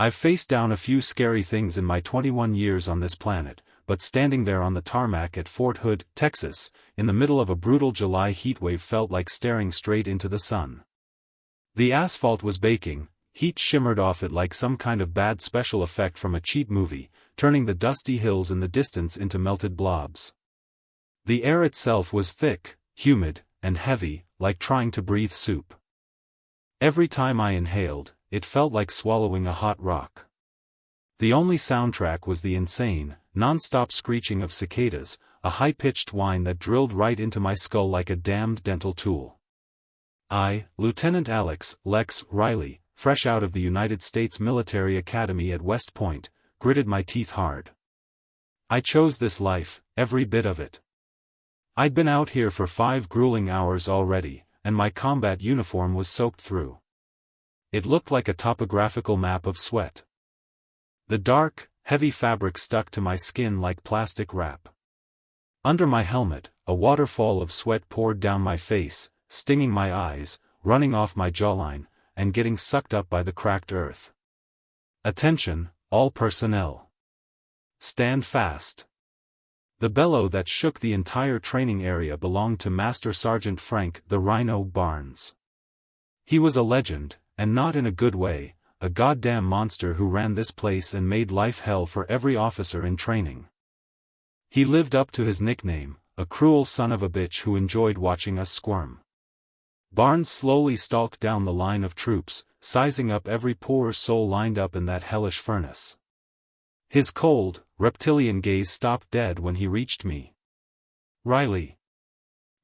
I've faced down a few scary things in my 21 years on this planet, but standing there on the tarmac at Fort Hood, Texas, in the middle of a brutal July heatwave felt like staring straight into the sun. The asphalt was baking, heat shimmered off it like some kind of bad special effect from a cheap movie, turning the dusty hills in the distance into melted blobs. The air itself was thick, humid, and heavy, like trying to breathe soup. Every time I inhaled, it felt like swallowing a hot rock. The only soundtrack was the insane, non-stop screeching of cicadas, a high-pitched whine that drilled right into my skull like a damned dental tool. I, Lieutenant Alex Lex Riley, fresh out of the United States Military Academy at West Point, gritted my teeth hard. I chose this life, every bit of it. I'd been out here for 5 grueling hours already, and my combat uniform was soaked through. It looked like a topographical map of sweat. The dark, heavy fabric stuck to my skin like plastic wrap. Under my helmet, a waterfall of sweat poured down my face, stinging my eyes, running off my jawline, and getting sucked up by the cracked earth. Attention, all personnel. Stand fast. The bellow that shook the entire training area belonged to Master Sergeant Frank the Rhino Barnes. He was a legend, and not in a good way, a goddamn monster who ran this place and made life hell for every officer in training. He lived up to his nickname, a cruel son of a bitch who enjoyed watching us squirm. Barnes slowly stalked down the line of troops, sizing up every poor soul lined up in that hellish furnace. His cold, reptilian gaze stopped dead when he reached me. Riley.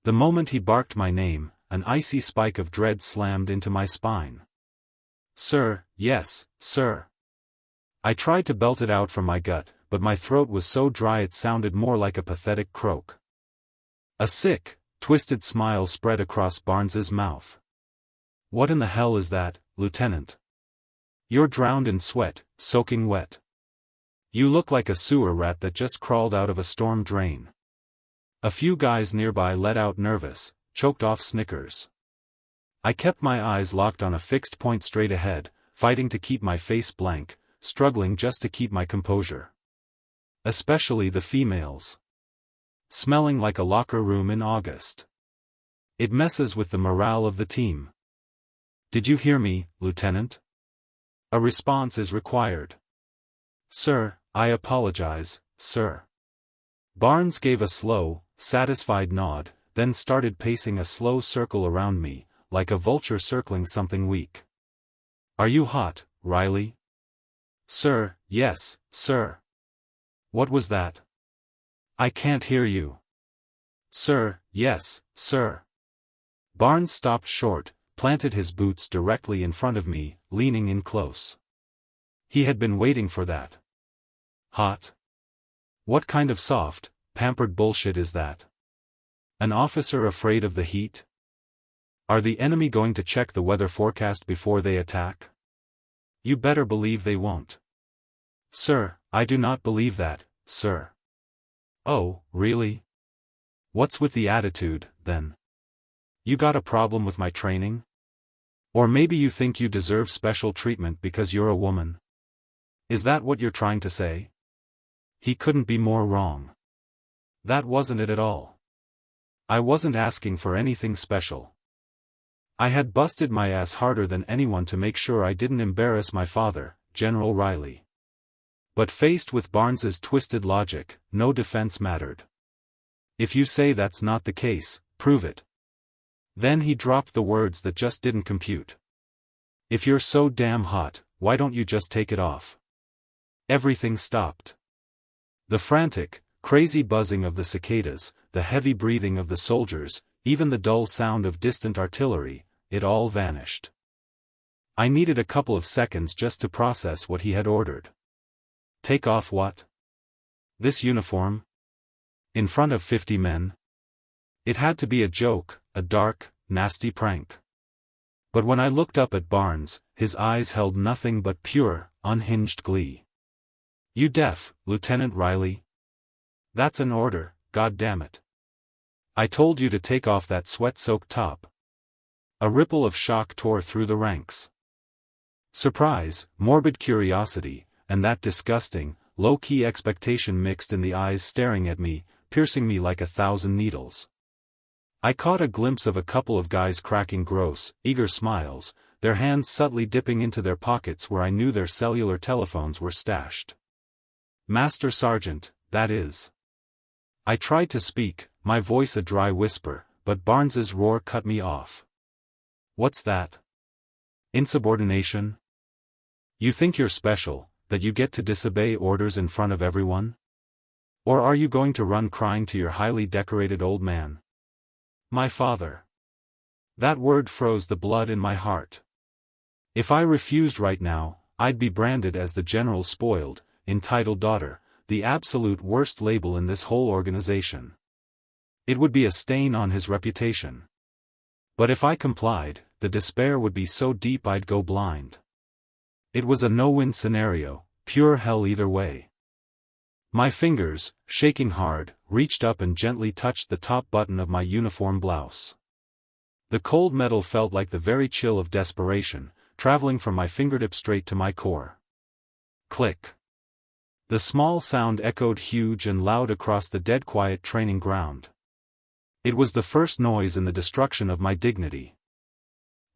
The moment he barked my name, an icy spike of dread slammed into my spine. Sir, yes, sir. I tried to belt it out from my gut, but my throat was so dry it sounded more like a pathetic croak. A sick, twisted smile spread across Barnes's mouth. What in the hell is that, Lieutenant? You're drowned in sweat, soaking wet. You look like a sewer rat that just crawled out of a storm drain. A few guys nearby let out nervous, choked off snickers. I kept my eyes locked on a fixed point straight ahead, fighting to keep my face blank, struggling just to keep my composure. Especially the females. Smelling like a locker room in August. It messes with the morale of the team. Did you hear me, Lieutenant? A response is required. Sir, I apologize, sir. Barnes gave a slow, satisfied nod, then started pacing a slow circle around me, like a vulture circling something weak. Are you hot, Riley? Sir, yes, sir. What was that? I can't hear you. Sir, yes, sir. Barnes stopped short, planted his boots directly in front of me, leaning in close. He had been waiting for that. Hot? What kind of soft, pampered bullshit is that? An officer afraid of the heat? Are the enemy going to check the weather forecast before they attack? You better believe they won't. Sir, I do not believe that, sir. Oh, really? What's with the attitude, then? You got a problem with my training? Or maybe you think you deserve special treatment because you're a woman? Is that what you're trying to say? He couldn't be more wrong. That wasn't it at all. I wasn't asking for anything special. I had busted my ass harder than anyone to make sure I didn't embarrass my father, General Riley. But faced with Barnes's twisted logic, no defense mattered. If you say that's not the case, prove it. Then he dropped the words that just didn't compute. If you're so damn hot, why don't you just take it off? Everything stopped. The frantic, crazy buzzing of the cicadas, the heavy breathing of the soldiers, even the dull sound of distant artillery, it all vanished. I needed a couple of seconds just to process what he had ordered. Take off what? This uniform? In front of 50 men? It had to be a joke, a dark, nasty prank. But when I looked up at Barnes, his eyes held nothing but pure, unhinged glee. You deaf, Lieutenant Riley? That's an order, goddammit. I told you to take off that sweat-soaked top. A ripple of shock tore through the ranks. Surprise, morbid curiosity, and that disgusting, low-key expectation mixed in the eyes staring at me, piercing me like 1,000 needles. I caught a glimpse of a couple of guys cracking gross, eager smiles, their hands subtly dipping into their pockets where I knew their cellular telephones were stashed. Master Sergeant, that is. I tried to speak, my voice a dry whisper, but Barnes's roar cut me off. What's that? Insubordination? You think you're special, that you get to disobey orders in front of everyone? Or are you going to run crying to your highly decorated old man? My father. That word froze the blood in my heart. If I refused right now, I'd be branded as the general's spoiled, entitled daughter, the absolute worst label in this whole organization. It would be a stain on his reputation. But if I complied, the despair would be so deep I'd go blind. It was a no-win scenario, pure hell either way. My fingers, shaking hard, reached up and gently touched the top button of my uniform blouse. The cold metal felt like the very chill of desperation, traveling from my fingertip straight to my core. Click. The small sound echoed huge and loud across the dead-quiet training ground. It was the first noise in the destruction of my dignity.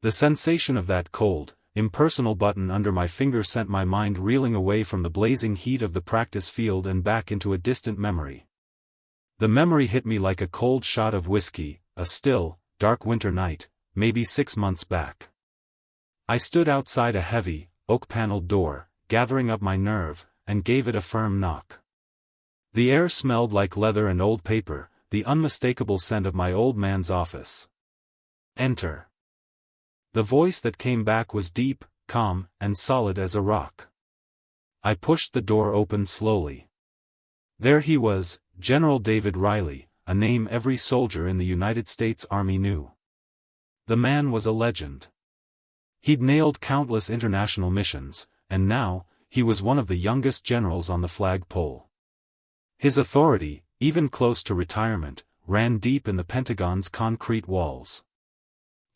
The sensation of that cold, impersonal button under my finger sent my mind reeling away from the blazing heat of the practice field and back into a distant memory. The memory hit me like a cold shot of whiskey, a still, dark winter night, maybe 6 months back. I stood outside a heavy, oak-paneled door, gathering up my nerve, and gave it a firm knock. The air smelled like leather and old paper, the unmistakable scent of my old man's office. Enter. The voice that came back was deep, calm, and solid as a rock. I pushed the door open slowly. There he was, General David Riley, a name every soldier in the United States Army knew. The man was a legend. He'd nailed countless international missions, and now, he was one of the youngest generals on the flagpole. His authority, even close to retirement, ran deep in the Pentagon's concrete walls.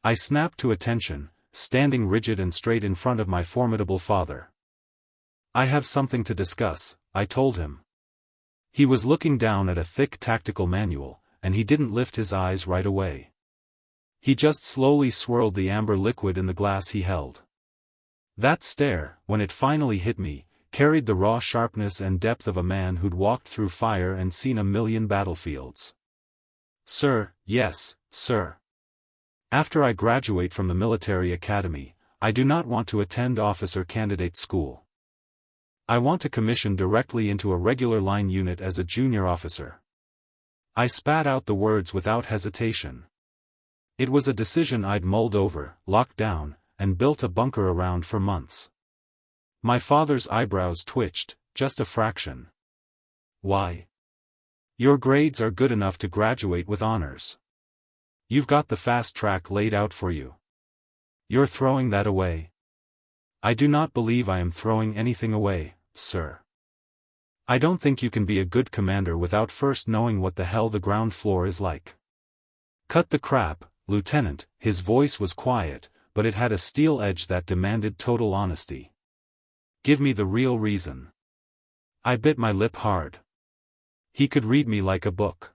I snapped to attention, standing rigid and straight in front of my formidable father. I have something to discuss, I told him. He was looking down at a thick tactical manual, and he didn't lift his eyes right away. He just slowly swirled the amber liquid in the glass he held. That stare, when it finally hit me, carried the raw sharpness and depth of a man who'd walked through fire and seen a million battlefields. Sir, yes, sir. After I graduate from the military academy, I do not want to attend officer candidate school. I want to commission directly into a regular line unit as a junior officer. I spat out the words without hesitation. It was a decision I'd mulled over, locked down, and built a bunker around for months. My father's eyebrows twitched, just a fraction. Why? Your grades are good enough to graduate with honors. You've got the fast track laid out for you. You're throwing that away? I do not believe I am throwing anything away, sir. I don't think you can be a good commander without first knowing what the hell the ground floor is like. Cut the crap, Lieutenant. His voice was quiet, but it had a steel edge that demanded total honesty. Give me the real reason. I bit my lip hard. He could read me like a book.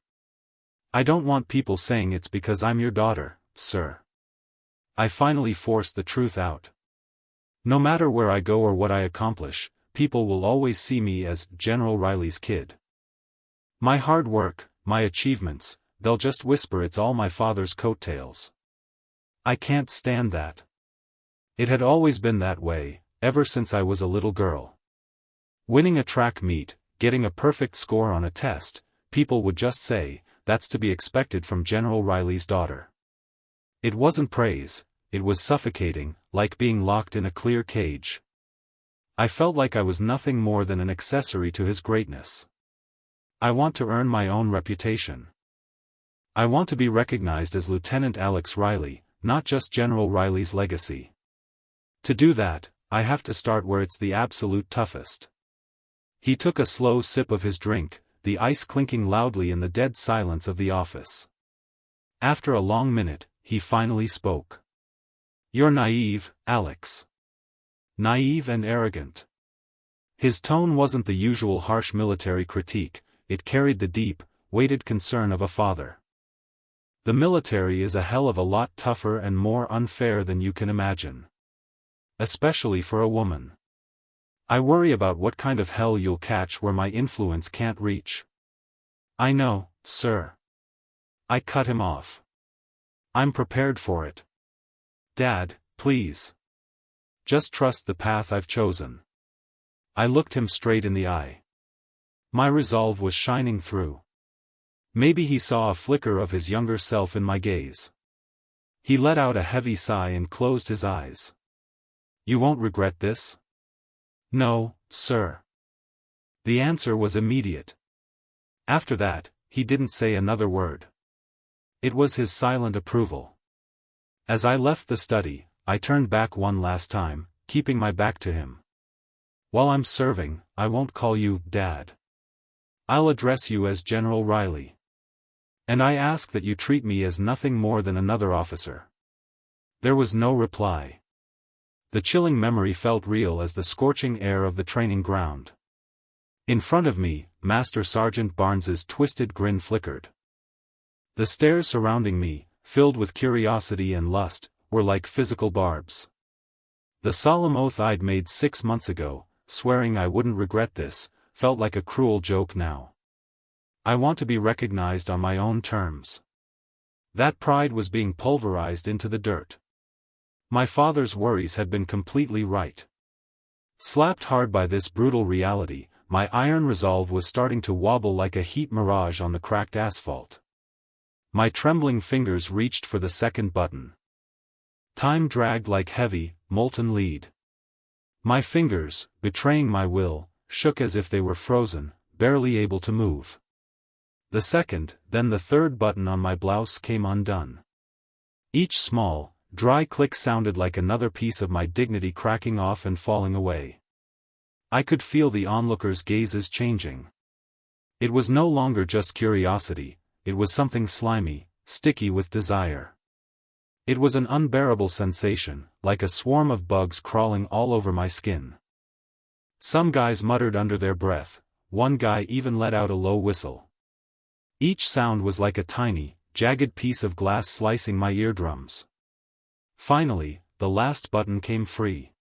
I don't want people saying it's because I'm your daughter, sir. I finally forced the truth out. No matter where I go or what I accomplish, people will always see me as General Riley's kid. My hard work, my achievements, they'll just whisper it's all my father's coattails. I can't stand that. It had always been that way, ever since I was a little girl. Winning a track meet, getting a perfect score on a test, people would just say, that's to be expected from General Riley's daughter. It wasn't praise, it was suffocating, like being locked in a clear cage. I felt like I was nothing more than an accessory to his greatness. I want to earn my own reputation. I want to be recognized as Lieutenant Alex Riley, not just General Riley's legacy. To do that, I have to start where it's the absolute toughest. He took a slow sip of his drink, the ice clinking loudly in the dead silence of the office. After a long minute, he finally spoke. You're naive, Alex. Naive and arrogant. His tone wasn't the usual harsh military critique, it carried the deep, weighted concern of a father. The military is a hell of a lot tougher and more unfair than you can imagine. Especially for a woman. I worry about what kind of hell you'll catch where my influence can't reach. I know, sir. I cut him off. I'm prepared for it. Dad, please. Just trust the path I've chosen. I looked him straight in the eye. My resolve was shining through. Maybe he saw a flicker of his younger self in my gaze. He let out a heavy sigh and closed his eyes. You won't regret this? No, sir. The answer was immediate. After that, he didn't say another word. It was his silent approval. As I left the study, I turned back one last time, keeping my back to him. While I'm serving, I won't call you Dad. I'll address you as General Riley. And I ask that you treat me as nothing more than another officer. There was no reply. The chilling memory felt real as the scorching air of the training ground. In front of me, Master Sergeant Barnes's twisted grin flickered. The stares surrounding me, filled with curiosity and lust, were like physical barbs. The solemn oath I'd made 6 months ago, swearing I wouldn't regret this, felt like a cruel joke now. I want to be recognized on my own terms. That pride was being pulverized into the dirt. My father's worries had been completely right. Slapped hard by this brutal reality, my iron resolve was starting to wobble like a heat mirage on the cracked asphalt. My trembling fingers reached for the second button. Time dragged like heavy, molten lead. My fingers, betraying my will, shook as if they were frozen, barely able to move. The second, then the third button on my blouse came undone. Each small, dry click sounded like another piece of my dignity cracking off and falling away. I could feel the onlookers' gazes changing. It was no longer just curiosity, it was something slimy, sticky with desire. It was an unbearable sensation, like a swarm of bugs crawling all over my skin. Some guys muttered under their breath, one guy even let out a low whistle. Each sound was like a tiny, jagged piece of glass slicing my eardrums. Finally, the last button came free.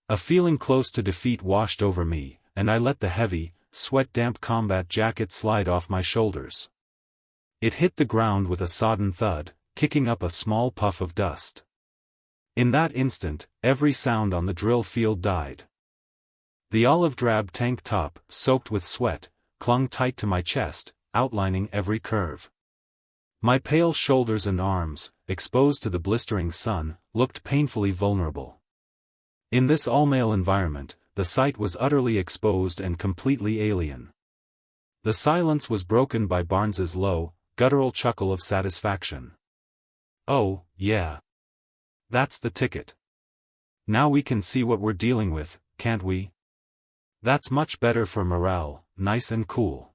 A feeling close to defeat washed over me, and I let the heavy, sweat-damp combat jacket slide off my shoulders. It hit the ground with a sodden thud, kicking up a small puff of dust. In that instant, every sound on the drill field died. The olive-drab tank top, soaked with sweat, clung tight to my chest, outlining every curve. My pale shoulders and arms, exposed to the blistering sun, looked painfully vulnerable. In this all-male environment, the sight was utterly exposed and completely alien. The silence was broken by Barnes's low, guttural chuckle of satisfaction. Oh, yeah. That's the ticket. Now we can see what we're dealing with, can't we? That's much better for morale, nice and cool.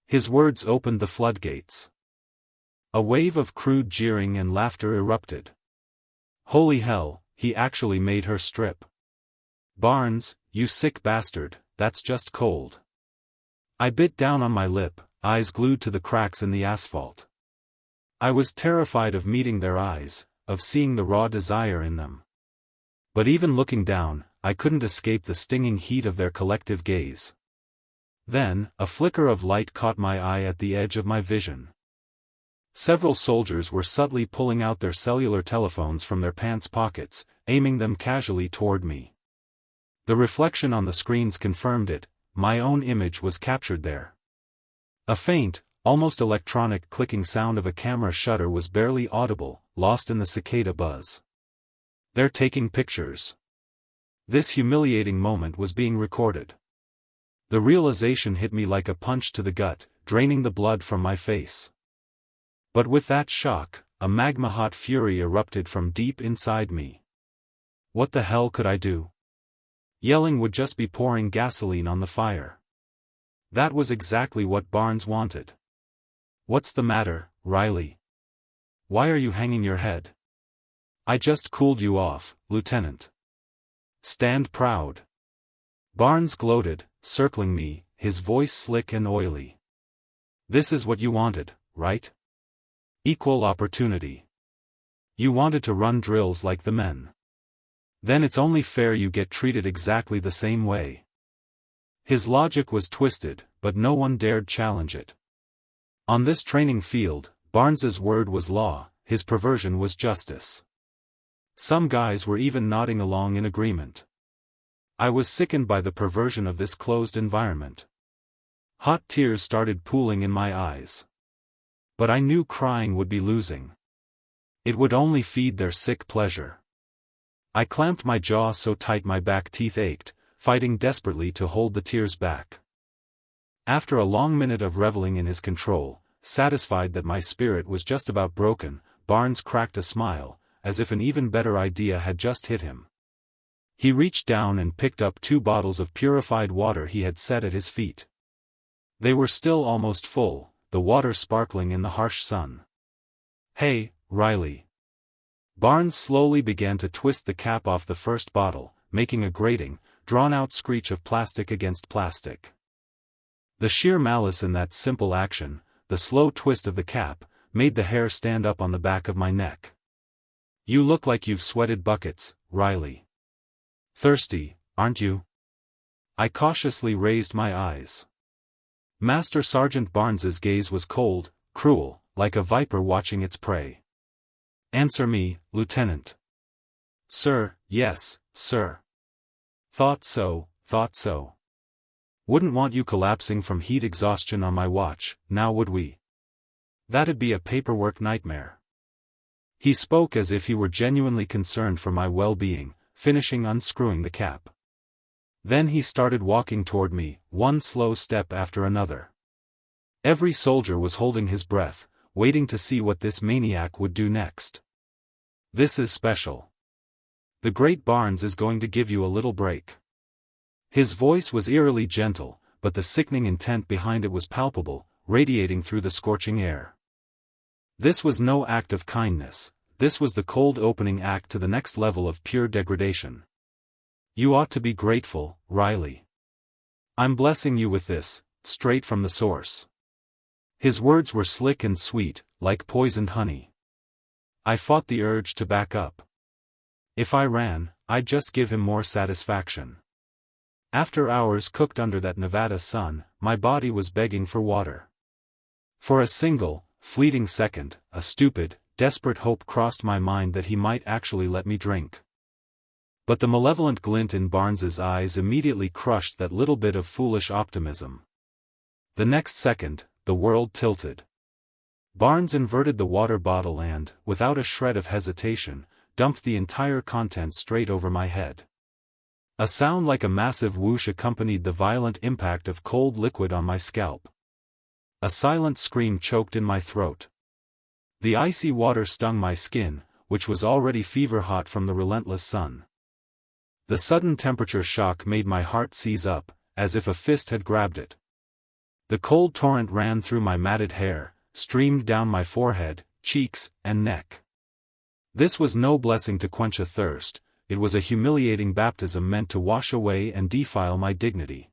His words opened the floodgates. A wave of crude jeering and laughter erupted. Holy hell, he actually made her strip. Barnes, you sick bastard, that's just cold. I bit down on my lip, eyes glued to the cracks in the asphalt. I was terrified of meeting their eyes, of seeing the raw desire in them. But even looking down, I couldn't escape the stinging heat of their collective gaze. Then, a flicker of light caught my eye at the edge of my vision. Several soldiers were subtly pulling out their cellular telephones from their pants pockets, aiming them casually toward me. The reflection on the screens confirmed it, my own image was captured there. A faint, almost electronic clicking sound of a camera shutter was barely audible, lost in the cicada buzz. They're taking pictures. This humiliating moment was being recorded. The realization hit me like a punch to the gut, draining the blood from my face. But with that shock, a magma-hot fury erupted from deep inside me. What the hell could I do? Yelling would just be pouring gasoline on the fire. That was exactly what Barnes wanted. What's the matter, Riley? Why are you hanging your head? I just cooled you off, Lieutenant. Stand proud. Barnes gloated, circling me, his voice slick and oily. This is what you wanted, right? Equal opportunity. You wanted to run drills like the men. Then it's only fair you get treated exactly the same way. His logic was twisted, but no one dared challenge it. On this training field, Barnes's word was law, his perversion was justice. Some guys were even nodding along in agreement. I was sickened by the perversion of this closed environment. Hot tears started pooling in my eyes. But I knew crying would be losing. It would only feed their sick pleasure. I clamped my jaw so tight my back teeth ached, fighting desperately to hold the tears back. After a long minute of reveling in his control, satisfied that my spirit was just about broken, Barnes cracked a smile, as if an even better idea had just hit him. He reached down and picked up 2 bottles of purified water he had set at his feet. They were still almost full, the water sparkling in the harsh sun. Hey, Riley. Barnes slowly began to twist the cap off the first bottle, making a grating, drawn-out screech of plastic against plastic. The sheer malice in that simple action, the slow twist of the cap, made the hair stand up on the back of my neck. You look like you've sweated buckets, Riley. Thirsty, aren't you? I cautiously raised my eyes. Master Sergeant Barnes's gaze was cold, cruel, like a viper watching its prey. Answer me, Lieutenant. Sir, yes, sir. Thought so, thought so. Wouldn't want you collapsing from heat exhaustion on my watch, now would we? That'd be a paperwork nightmare. He spoke as if he were genuinely concerned for my well-being, finishing unscrewing the cap. Then he started walking toward me, one slow step after another. Every soldier was holding his breath, waiting to see what this maniac would do next. This is special. The great Barnes is going to give you a little break. His voice was eerily gentle, but the sickening intent behind it was palpable, radiating through the scorching air. This was no act of kindness, this was the cold opening act to the next level of pure degradation. You ought to be grateful, Riley. I'm blessing you with this, straight from the source. His words were slick and sweet, like poisoned honey. I fought the urge to back up. If I ran, I'd just give him more satisfaction. After hours cooked under that Nevada sun, my body was begging for water. For a single, fleeting second, a stupid, desperate hope crossed my mind that he might actually let me drink. But the malevolent glint in Barnes's eyes immediately crushed that little bit of foolish optimism. The next second, the world tilted. Barnes inverted the water bottle and, without a shred of hesitation, dumped the entire contents straight over my head. A sound like a massive whoosh accompanied the violent impact of cold liquid on my scalp. A silent scream choked in my throat. The icy water stung my skin, which was already fever-hot from the relentless sun. The sudden temperature shock made my heart seize up, as if a fist had grabbed it. The cold torrent ran through my matted hair, streamed down my forehead, cheeks, and neck. This was no blessing to quench a thirst, it was a humiliating baptism meant to wash away and defile my dignity.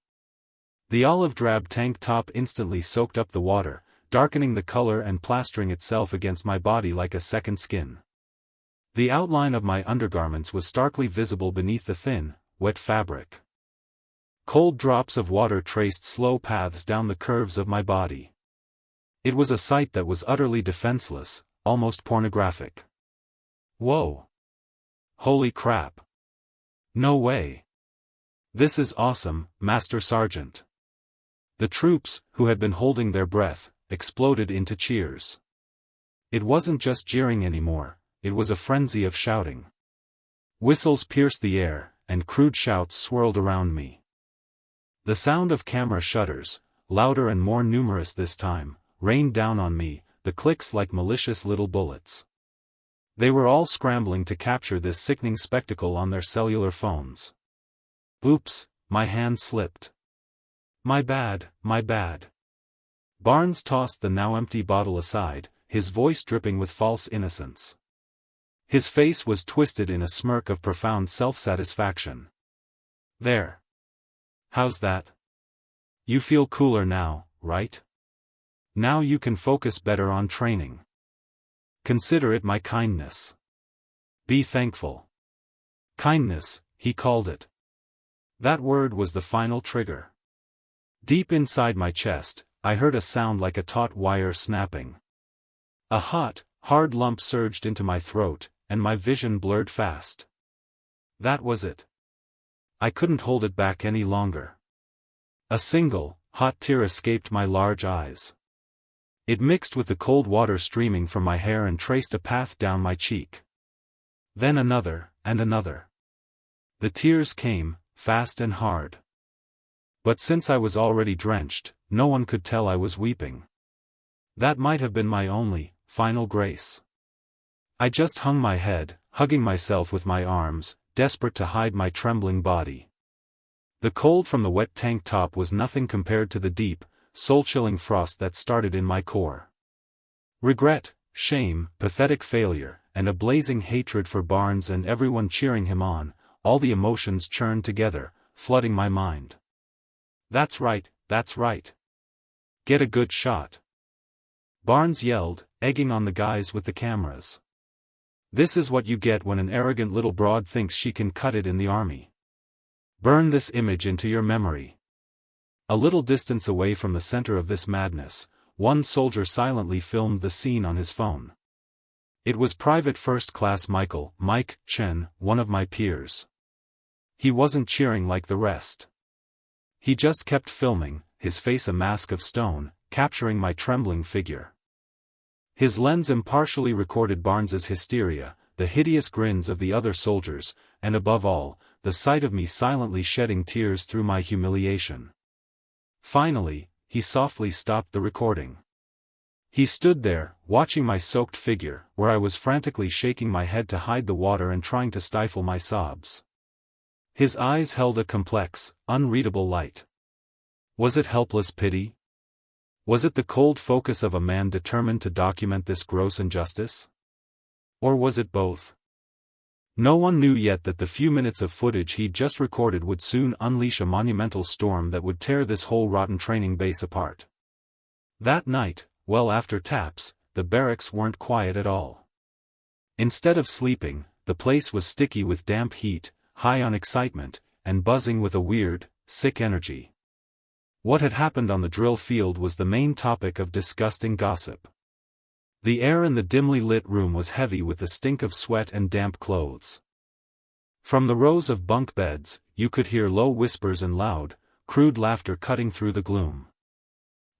The olive-drab tank top instantly soaked up the water, darkening the color and plastering itself against my body like a second skin. The outline of my undergarments was starkly visible beneath the thin, wet fabric. Cold drops of water traced slow paths down the curves of my body. It was a sight that was utterly defenseless, almost pornographic. Whoa! Holy crap! No way! This is awesome, Master Sergeant. The troops, who had been holding their breath, exploded into cheers. It wasn't just jeering anymore, it was a frenzy of shouting. Whistles pierced the air, and crude shouts swirled around me. The sound of camera shutters, louder and more numerous this time, rained down on me, the clicks like malicious little bullets. They were all scrambling to capture this sickening spectacle on their cellular phones. Oops, my hand slipped. My bad, my bad. Barnes tossed the now empty bottle aside, his voice dripping with false innocence. His face was twisted in a smirk of profound self-satisfaction. There. How's that? You feel cooler now, right? Now you can focus better on training. Consider it my kindness. Be thankful. Kindness, he called it. That word was the final trigger. Deep inside my chest, I heard a sound like a taut wire snapping. A hot, hard lump surged into my throat, and my vision blurred fast. That was it. I couldn't hold it back any longer. A single, hot tear escaped my large eyes. It mixed with the cold water streaming from my hair and traced a path down my cheek. Then another, and another. The tears came, fast and hard. But since I was already drenched, no one could tell I was weeping. That might have been my only, final grace. I just hung my head, hugging myself with my arms, desperate to hide my trembling body. The cold from the wet tank top was nothing compared to the deep, soul-chilling frost that started in my core. Regret, shame, pathetic failure, and a blazing hatred for Barnes and everyone cheering him on, all the emotions churned together, flooding my mind. That's right, that's right. Get a good shot. Barnes yelled, egging on the guys with the cameras. This is what you get when an arrogant little broad thinks she can cut it in the army. Burn this image into your memory. A little distance away from the center of this madness, one soldier silently filmed the scene on his phone. It was Private First Class Mike Chen, one of my peers. He wasn't cheering like the rest. He just kept filming, his face a mask of stone, capturing my trembling figure. His lens impartially recorded Barnes's hysteria, the hideous grins of the other soldiers, and above all, the sight of me silently shedding tears through my humiliation. Finally, he softly stopped the recording. He stood there, watching my soaked figure, where I was frantically shaking my head to hide the water and trying to stifle my sobs. His eyes held a complex, unreadable light. Was it helpless pity? Was it the cold focus of a man determined to document this gross injustice? Or was it both? No one knew yet that the few minutes of footage he'd just recorded would soon unleash a monumental storm that would tear this whole rotten training base apart. That night, well after taps, the barracks weren't quiet at all. Instead of sleeping, the place was sticky with damp heat, high on excitement, and buzzing with a weird, sick energy. What had happened on the drill field was the main topic of disgusting gossip. The air in the dimly lit room was heavy with the stink of sweat and damp clothes. From the rows of bunk beds, you could hear low whispers and loud, crude laughter cutting through the gloom.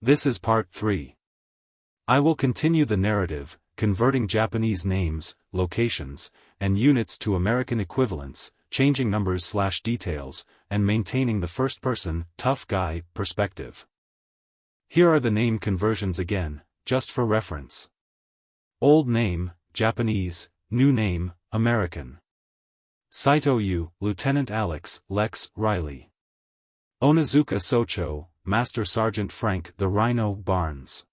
This is part 3. I will continue the narrative, converting Japanese names, locations, and units to American equivalents, changing numbers/details, and maintaining the first-person, tough guy, perspective. Here are the name conversions again, just for reference. Old name, Japanese, new name, American. Saito Yu, Lieutenant Alex, Lex, Riley. Onizuka Socho, Master Sergeant Frank, the Rhino, Barnes.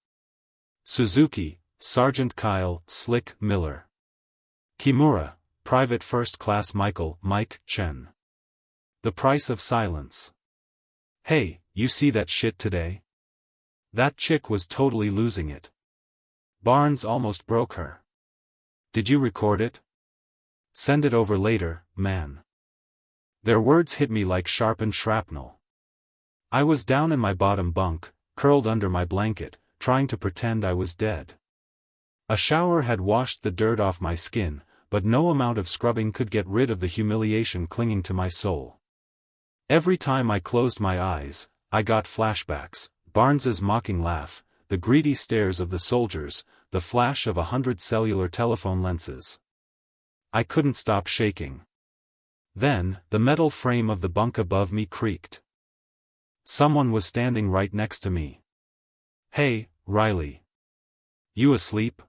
Suzuki, Sergeant Kyle, Slick, Miller. Kimura, Private First Class Mike, Chen. The price of silence. Hey, you see that shit today? That chick was totally losing it. Barnes almost broke her. Did you record it? Send it over later, man. Their words hit me like sharpened shrapnel. I was down in my bottom bunk, curled under my blanket, trying to pretend I was dead. A shower had washed the dirt off my skin, but no amount of scrubbing could get rid of the humiliation clinging to my soul. Every time I closed my eyes, I got flashbacks, Barnes's mocking laugh, the greedy stares of the soldiers, the flash of 100 cellular telephone lenses. I couldn't stop shaking. Then, the metal frame of the bunk above me creaked. Someone was standing right next to me. Hey, Riley. You asleep?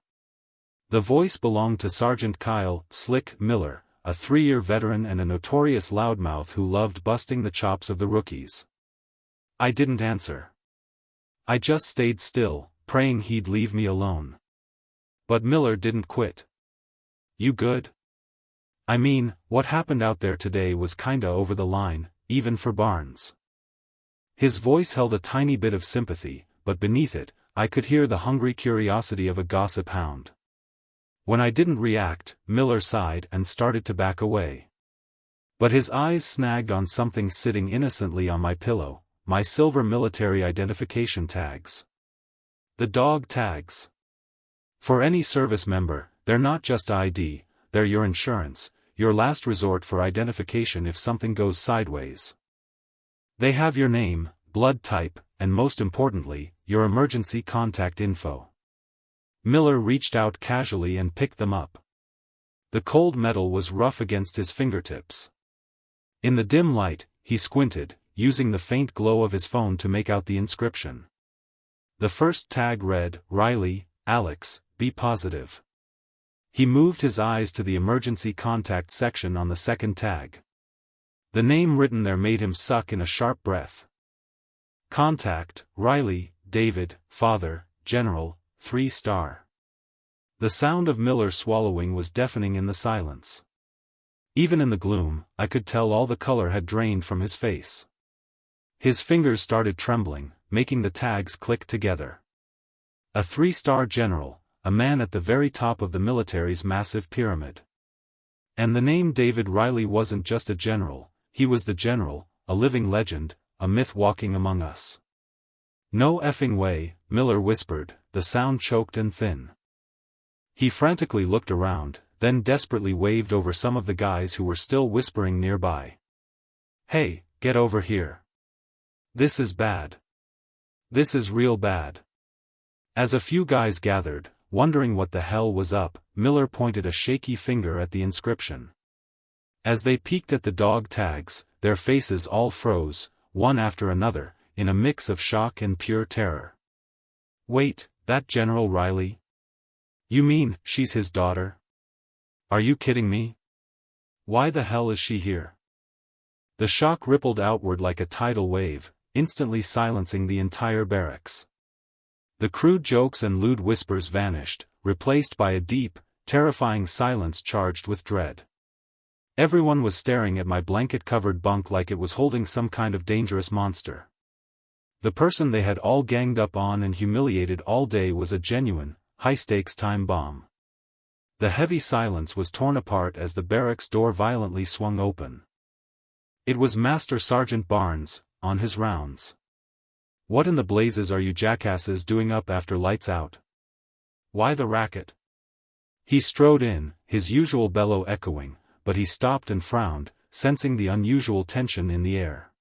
The voice belonged to Sergeant Kyle, Slick, Miller, a 3-year veteran and a notorious loudmouth who loved busting the chops of the rookies. I didn't answer. I just stayed still, praying he'd leave me alone. But Miller didn't quit. You good? I mean, what happened out there today was kinda over the line, even for Barnes. His voice held a tiny bit of sympathy, but beneath it, I could hear the hungry curiosity of a gossip hound. When I didn't react, Miller sighed and started to back away. But his eyes snagged on something sitting innocently on my pillow, my silver military identification tags. The dog tags. For any service member, they're not just ID, they're your insurance, your last resort for identification if something goes sideways. They have your name, blood type, and most importantly, your emergency contact info. Miller reached out casually and picked them up. The cold metal was rough against his fingertips. In the dim light, he squinted, using the faint glow of his phone to make out the inscription. The first tag read, "Riley, Alex, be positive." He moved his eyes to the emergency contact section on the second tag. The name written there made him suck in a sharp breath. Contact, Riley, David, Father, General, 3-star. The sound of Miller swallowing was deafening in the silence. Even in the gloom, I could tell all the color had drained from his face. His fingers started trembling, making the tags click together. A 3-star general, a man at the very top of the military's massive pyramid. And the name David Riley wasn't just a general, he was the general, a living legend, a myth walking among us. "No effing way," Miller whispered, the sound choked and thin. He frantically looked around, then desperately waved over some of the guys who were still whispering nearby. "Hey, get over here. This is bad. This is real bad." As a few guys gathered, wondering what the hell was up, Miller pointed a shaky finger at the inscription. As they peeked at the dog tags, their faces all froze, one after another, in a mix of shock and pure terror. "Wait, that General Riley? You mean, she's his daughter? Are you kidding me? Why the hell is she here?" The shock rippled outward like a tidal wave, instantly silencing the entire barracks. The crude jokes and lewd whispers vanished, replaced by a deep, terrifying silence charged with dread. Everyone was staring at my blanket-covered bunk like it was holding some kind of dangerous monster. The person they had all ganged up on and humiliated all day was a genuine, high-stakes time bomb. The heavy silence was torn apart as the barracks door violently swung open. It was Master Sergeant Barnes, on his rounds. "What in the blazes are you jackasses doing up after lights out? Why the racket?" He strode in, his usual bellow echoing, but he stopped and frowned, sensing the unusual tension in the air.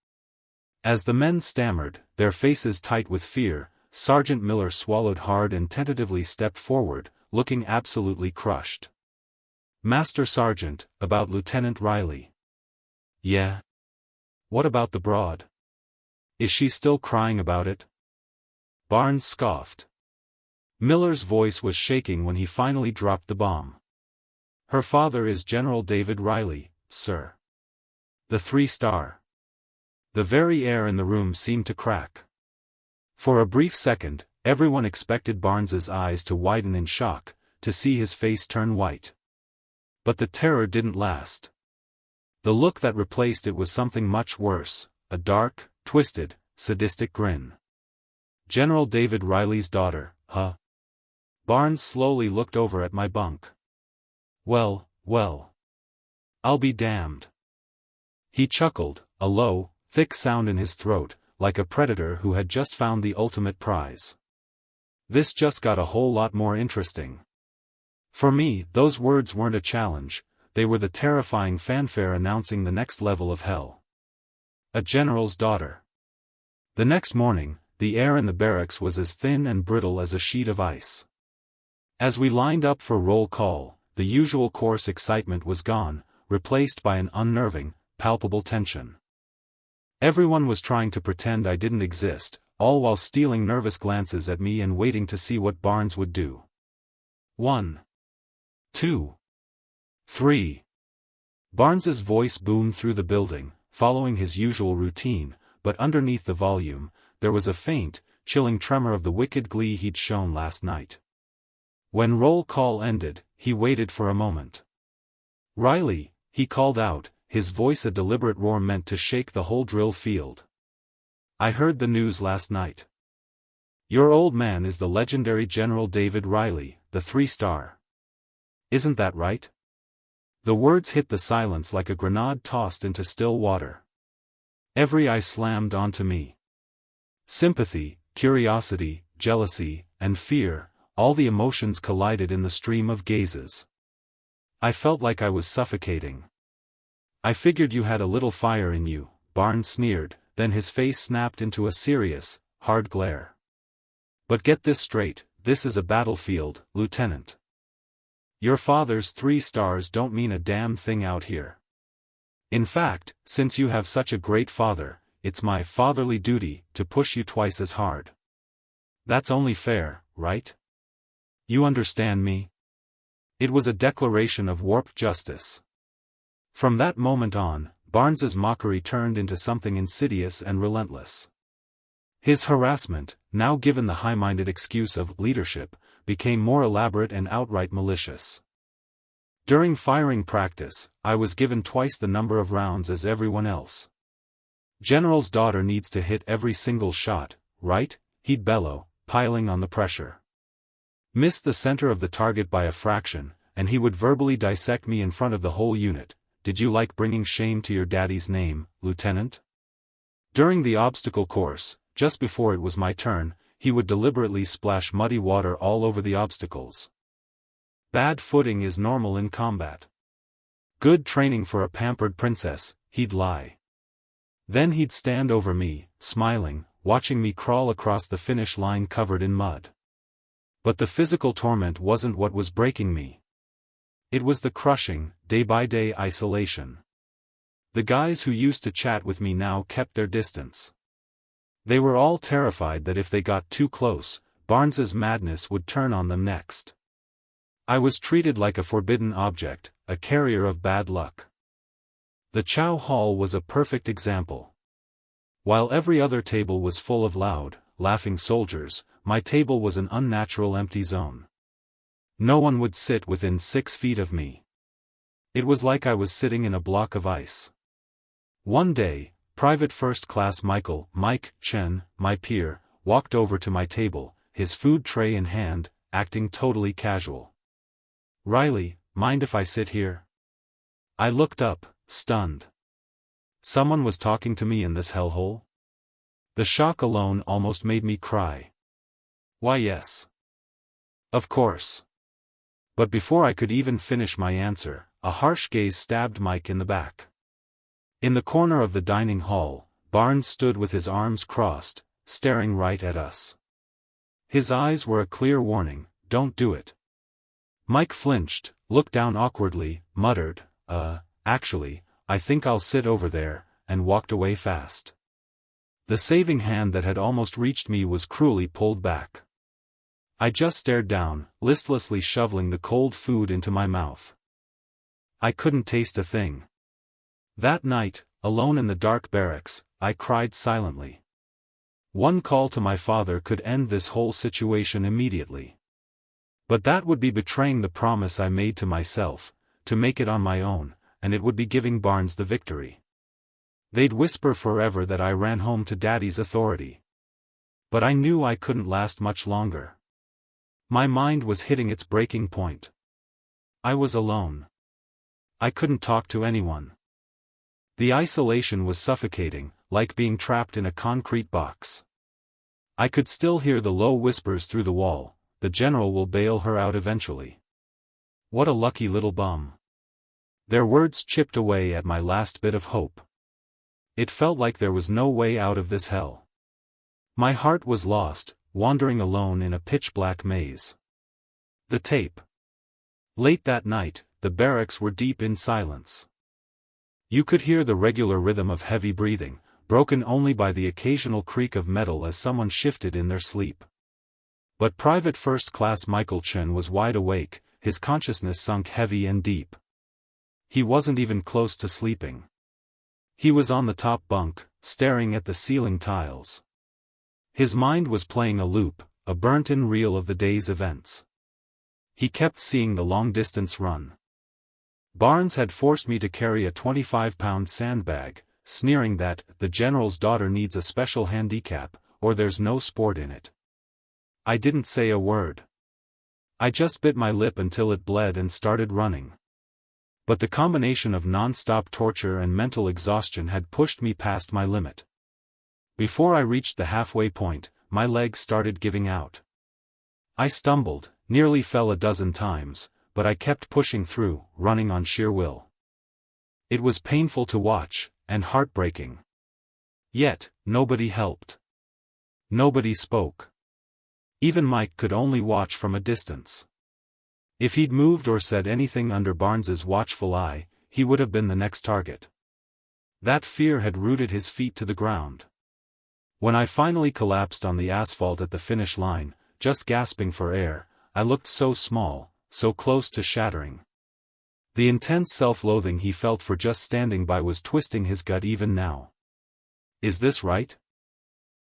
As the men stammered, their faces tight with fear, Sergeant Miller swallowed hard and tentatively stepped forward, looking absolutely crushed. "Master Sergeant, about Lieutenant Riley." "Yeah? What about the broad? Is she still crying about it?" Barnes scoffed. Miller's voice was shaking when he finally dropped the bomb. "Her father is General David Riley, sir. The 3-star. The very air in the room seemed to crack. For a brief second, everyone expected Barnes's eyes to widen in shock, to see his face turn white. But the terror didn't last. The look that replaced it was something much worse, a dark, twisted, sadistic grin. "General David Riley's daughter, huh?" Barnes slowly looked over at my bunk. Well, I'll be damned." He chuckled, a low, thick sound in his throat, like a predator who had just found the ultimate prize. This just got a whole lot more interesting. For me, those words weren't a challenge, they were the terrifying fanfare announcing the next level of hell. A general's daughter. The next morning, the air in the barracks was as thin and brittle as a sheet of ice. As we lined up for roll call, the usual coarse excitement was gone, replaced by an unnerving, palpable tension. Everyone was trying to pretend I didn't exist, all while stealing nervous glances at me and waiting to see what Barnes would do. 1, 2, 3. Barnes's voice boomed through the building, following his usual routine, but underneath the volume, there was a faint, chilling tremor of the wicked glee he'd shown last night. When roll call ended, he waited for a moment. "Riley," he called out, his voice a deliberate roar meant to shake the whole drill field. "I heard the news last night. Your old man is the legendary General David Riley, the 3-star. Isn't that right?" The words hit the silence like a grenade tossed into still water. Every eye slammed onto me. Sympathy, curiosity, jealousy, and fear, all the emotions collided in the stream of gazes. I felt like I was suffocating. "I figured you had a little fire in you," Barnes sneered, then his face snapped into a serious, hard glare. "But get this straight, this is a battlefield, Lieutenant. Your father's 3 stars don't mean a damn thing out here. In fact, since you have such a great father, it's my fatherly duty to push you twice as hard. That's only fair, right? You understand me?" It was a declaration of warped justice. From that moment on, Barnes's mockery turned into something insidious and relentless. His harassment, now given the high-minded excuse of leadership, became more elaborate and outright malicious. During firing practice, I was given twice the number of rounds as everyone else. "General's daughter needs to hit every single shot, right?" he'd bellow, piling on the pressure. Miss the center of the target by a fraction, and he would verbally dissect me in front of the whole unit. "Did you like bringing shame to your daddy's name, Lieutenant?" During the obstacle course, just before it was my turn, he would deliberately splash muddy water all over the obstacles. "Bad footing is normal in combat. Good training for a pampered princess," he'd lie. Then he'd stand over me, smiling, watching me crawl across the finish line covered in mud. But the physical torment wasn't what was breaking me. It was the crushing, day-by-day isolation. The guys who used to chat with me now kept their distance. They were all terrified that if they got too close, Barnes's madness would turn on them next. I was treated like a forbidden object, a carrier of bad luck. The chow hall was a perfect example. While every other table was full of loud, laughing soldiers, my table was an unnatural empty zone. No one would sit within 6 feet of me. It was like I was sitting in a block of ice. One day, Private First Class Mike Chen, my peer, walked over to my table, his food tray in hand, acting totally casual. "Riley, mind if I sit here?" I looked up, stunned. Someone was talking to me in this hellhole? The shock alone almost made me cry. "Why yes. Of course." But before I could even finish my answer, a harsh gaze stabbed Mike in the back. In the corner of the dining hall, Barnes stood with his arms crossed, staring right at us. His eyes were a clear warning, "Don't do it." Mike flinched, looked down awkwardly, muttered, Actually, I think I'll sit over there," and walked away fast. The saving hand that had almost reached me was cruelly pulled back. I just stared down, listlessly shoveling the cold food into my mouth. I couldn't taste a thing. That night, alone in the dark barracks, I cried silently. One call to my father could end this whole situation immediately. But that would be betraying the promise I made to myself, to make it on my own, and it would be giving Barnes the victory. They'd whisper forever that I ran home to Daddy's authority. But I knew I couldn't last much longer. My mind was hitting its breaking point. I was alone. I couldn't talk to anyone. The isolation was suffocating, like being trapped in a concrete box. I could still hear the low whispers through the wall, "The general will bail her out eventually. What a lucky little bum." Their words chipped away at my last bit of hope. It felt like there was no way out of this hell. My heart was lost, wandering alone in a pitch-black maze. The tape. Late that night, the barracks were deep in silence. You could hear the regular rhythm of heavy breathing, broken only by the occasional creak of metal as someone shifted in their sleep. But Private First Class Michael Chen was wide awake, his consciousness sunk heavy and deep. He wasn't even close to sleeping. He was on the top bunk, staring at the ceiling tiles. His mind was playing a loop, a burnt-in reel of the day's events. He kept seeing the long-distance run. Barnes had forced me to carry a 25-pound sandbag, sneering that the general's daughter needs a special handicap, or there's no sport in it. I didn't say a word. I just bit my lip until it bled and started running. But the combination of non-stop torture and mental exhaustion had pushed me past my limit. Before I reached the halfway point, my legs started giving out. I stumbled, nearly fell a dozen times, but I kept pushing through, running on sheer will. It was painful to watch, and heartbreaking. Yet, nobody helped. Nobody spoke. Even Mike could only watch from a distance. If he'd moved or said anything under Barnes's watchful eye, he would have been the next target. That fear had rooted his feet to the ground. When I finally collapsed on the asphalt at the finish line, just gasping for air, I looked so small, so close to shattering. The intense self-loathing he felt for just standing by was twisting his gut even now. Is this right?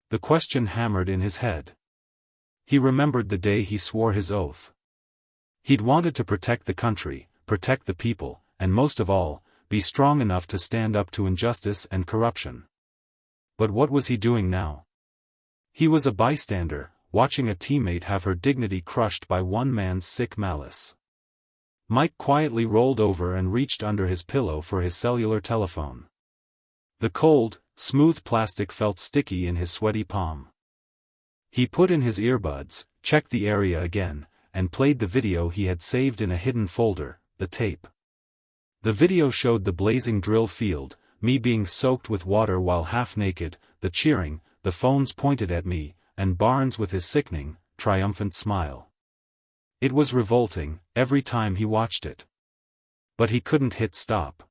The question hammered in his head. He remembered the day he swore his oath. He'd wanted to protect the country, protect the people, and most of all, be strong enough to stand up to injustice and corruption. But what was he doing now? He was a bystander, watching a teammate have her dignity crushed by one man's sick malice. Mike quietly rolled over and reached under his pillow for his cellular telephone. The cold, smooth plastic felt sticky in his sweaty palm. He put in his earbuds, checked the area again, and played the video he had saved in a hidden folder, the tape. The video showed the blazing drill field, me being soaked with water while half naked, the cheering, the phones pointed at me, and Barnes with his sickening, triumphant smile. It was revolting, every time he watched it. But he couldn't hit stop.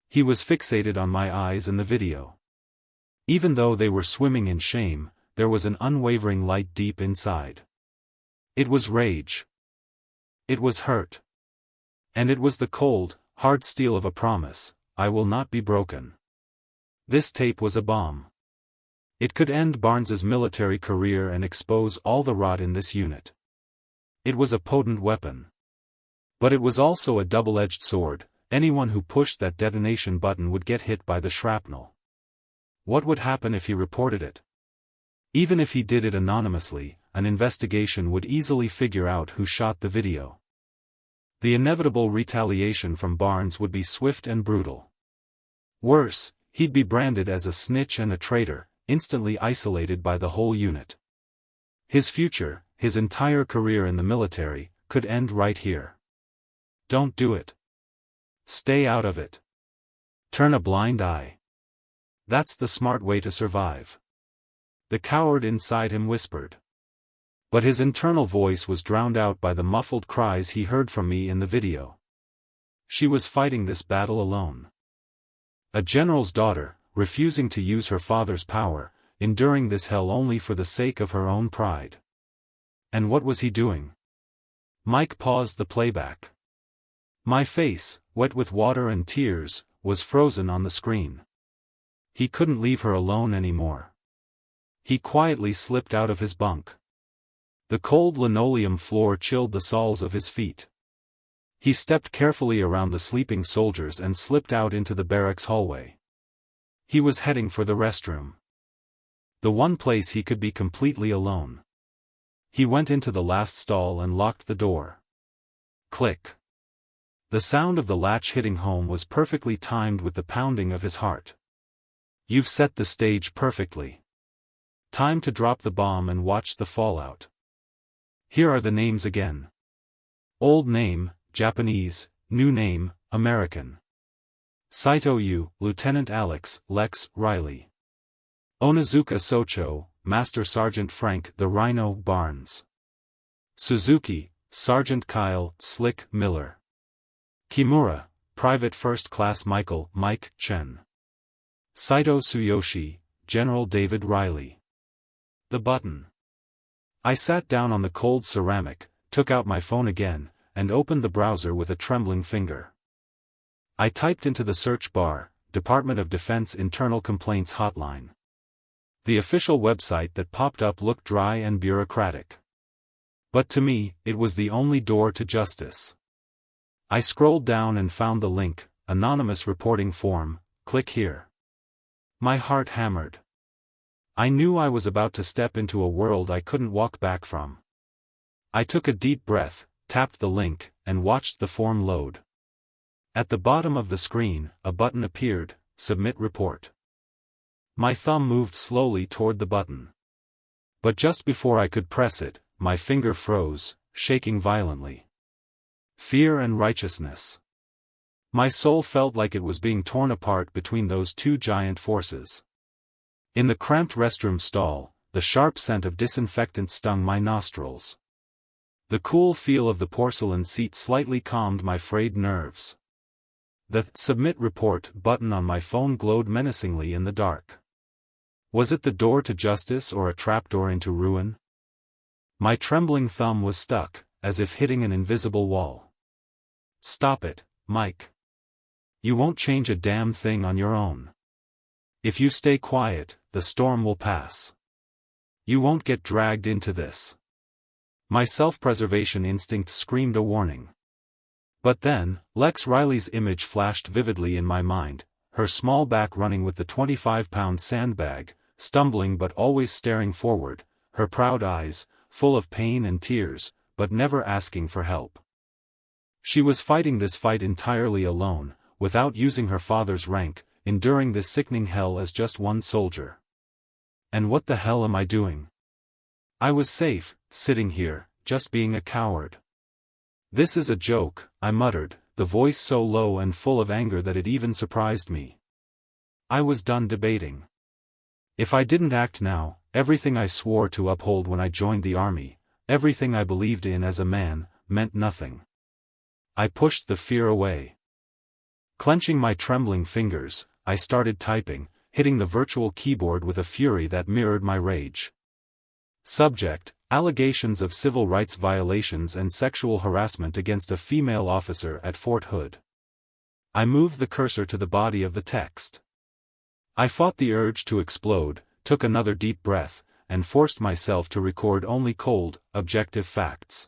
He was fixated on my eyes and the video. Even though they were swimming in shame, there was an unwavering light deep inside. It was rage. It was hurt. And it was the cold, hard steel of a promise: I will not be broken. This tape was a bomb. It could end Barnes's military career and expose all the rot in this unit. It was a potent weapon. But it was also a double-edged sword. Anyone who pushed that detonation button would get hit by the shrapnel. What would happen if he reported it? Even if he did it anonymously, an investigation would easily figure out who shot the video. The inevitable retaliation from Barnes would be swift and brutal. Worse, he'd be branded as a snitch and a traitor, instantly isolated by the whole unit. His future, his entire career in the military, could end right here. Don't do it. Stay out of it. Turn a blind eye. That's the smart way to survive. The coward inside him whispered. But his internal voice was drowned out by the muffled cries he heard from me in the video. She was fighting this battle alone. A general's daughter, refusing to use her father's power, enduring this hell only for the sake of her own pride. And what was he doing? Mike paused the playback. My face, wet with water and tears, was frozen on the screen. He couldn't leave her alone anymore. He quietly slipped out of his bunk. The cold linoleum floor chilled the soles of his feet. He stepped carefully around the sleeping soldiers and slipped out into the barracks hallway. He was heading for the restroom. The one place he could be completely alone. He went into the last stall and locked the door. Click. The sound of the latch hitting home was perfectly timed with the pounding of his heart. You've set the stage perfectly. Time to drop the bomb and watch the fallout. Here are the names again. Old name, Japanese; new name, American. Saito Yu, Lieutenant Alex, Lex, Riley. Onizuka Socho, Master Sergeant Frank the Rhino Barnes. Suzuki, Sergeant Kyle, Slick Miller. Kimura, Private First Class Michael, Mike Chen. Saito Tsuyoshi, General David Riley. The button. I sat down on the cold ceramic, took out my phone again, and opened the browser with a trembling finger. I typed into the search bar, Department of Defense Internal Complaints Hotline. The official website that popped up looked dry and bureaucratic. But to me, it was the only door to justice. I scrolled down and found the link, anonymous reporting form, click here. My heart hammered. I knew I was about to step into a world I couldn't walk back from. I took a deep breath, tapped the link, and watched the form load. At the bottom of the screen, a button appeared, Submit Report. My thumb moved slowly toward the button. But just before I could press it, my finger froze, shaking violently. Fear and righteousness. My soul felt like it was being torn apart between those two giant forces. In the cramped restroom stall, the sharp scent of disinfectant stung my nostrils. The cool feel of the porcelain seat slightly calmed my frayed nerves. The Submit Report button on my phone glowed menacingly in the dark. Was it the door to justice or a trapdoor into ruin? My trembling thumb was stuck, as if hitting an invisible wall. Stop it, Mike. You won't change a damn thing on your own. If you stay quiet, the storm will pass. You won't get dragged into this. My self-preservation instinct screamed a warning. But then, Lex Riley's image flashed vividly in my mind, her small back running with the 25-pound sandbag, stumbling but always staring forward, her proud eyes, full of pain and tears, but never asking for help. She was fighting this fight entirely alone, without using her father's rank, enduring this sickening hell as just one soldier. And what the hell am I doing? I was safe, sitting here, just being a coward. This is a joke, I muttered, the voice so low and full of anger that it even surprised me. I was done debating. If I didn't act now, everything I swore to uphold when I joined the army, everything I believed in as a man, meant nothing. I pushed the fear away. Clenching my trembling fingers, I started typing, hitting the virtual keyboard with a fury that mirrored my rage. Subject: Allegations of civil rights violations and sexual harassment against a female officer at Fort Hood. I moved the cursor to the body of the text. I fought the urge to explode, took another deep breath, and forced myself to record only cold, objective facts.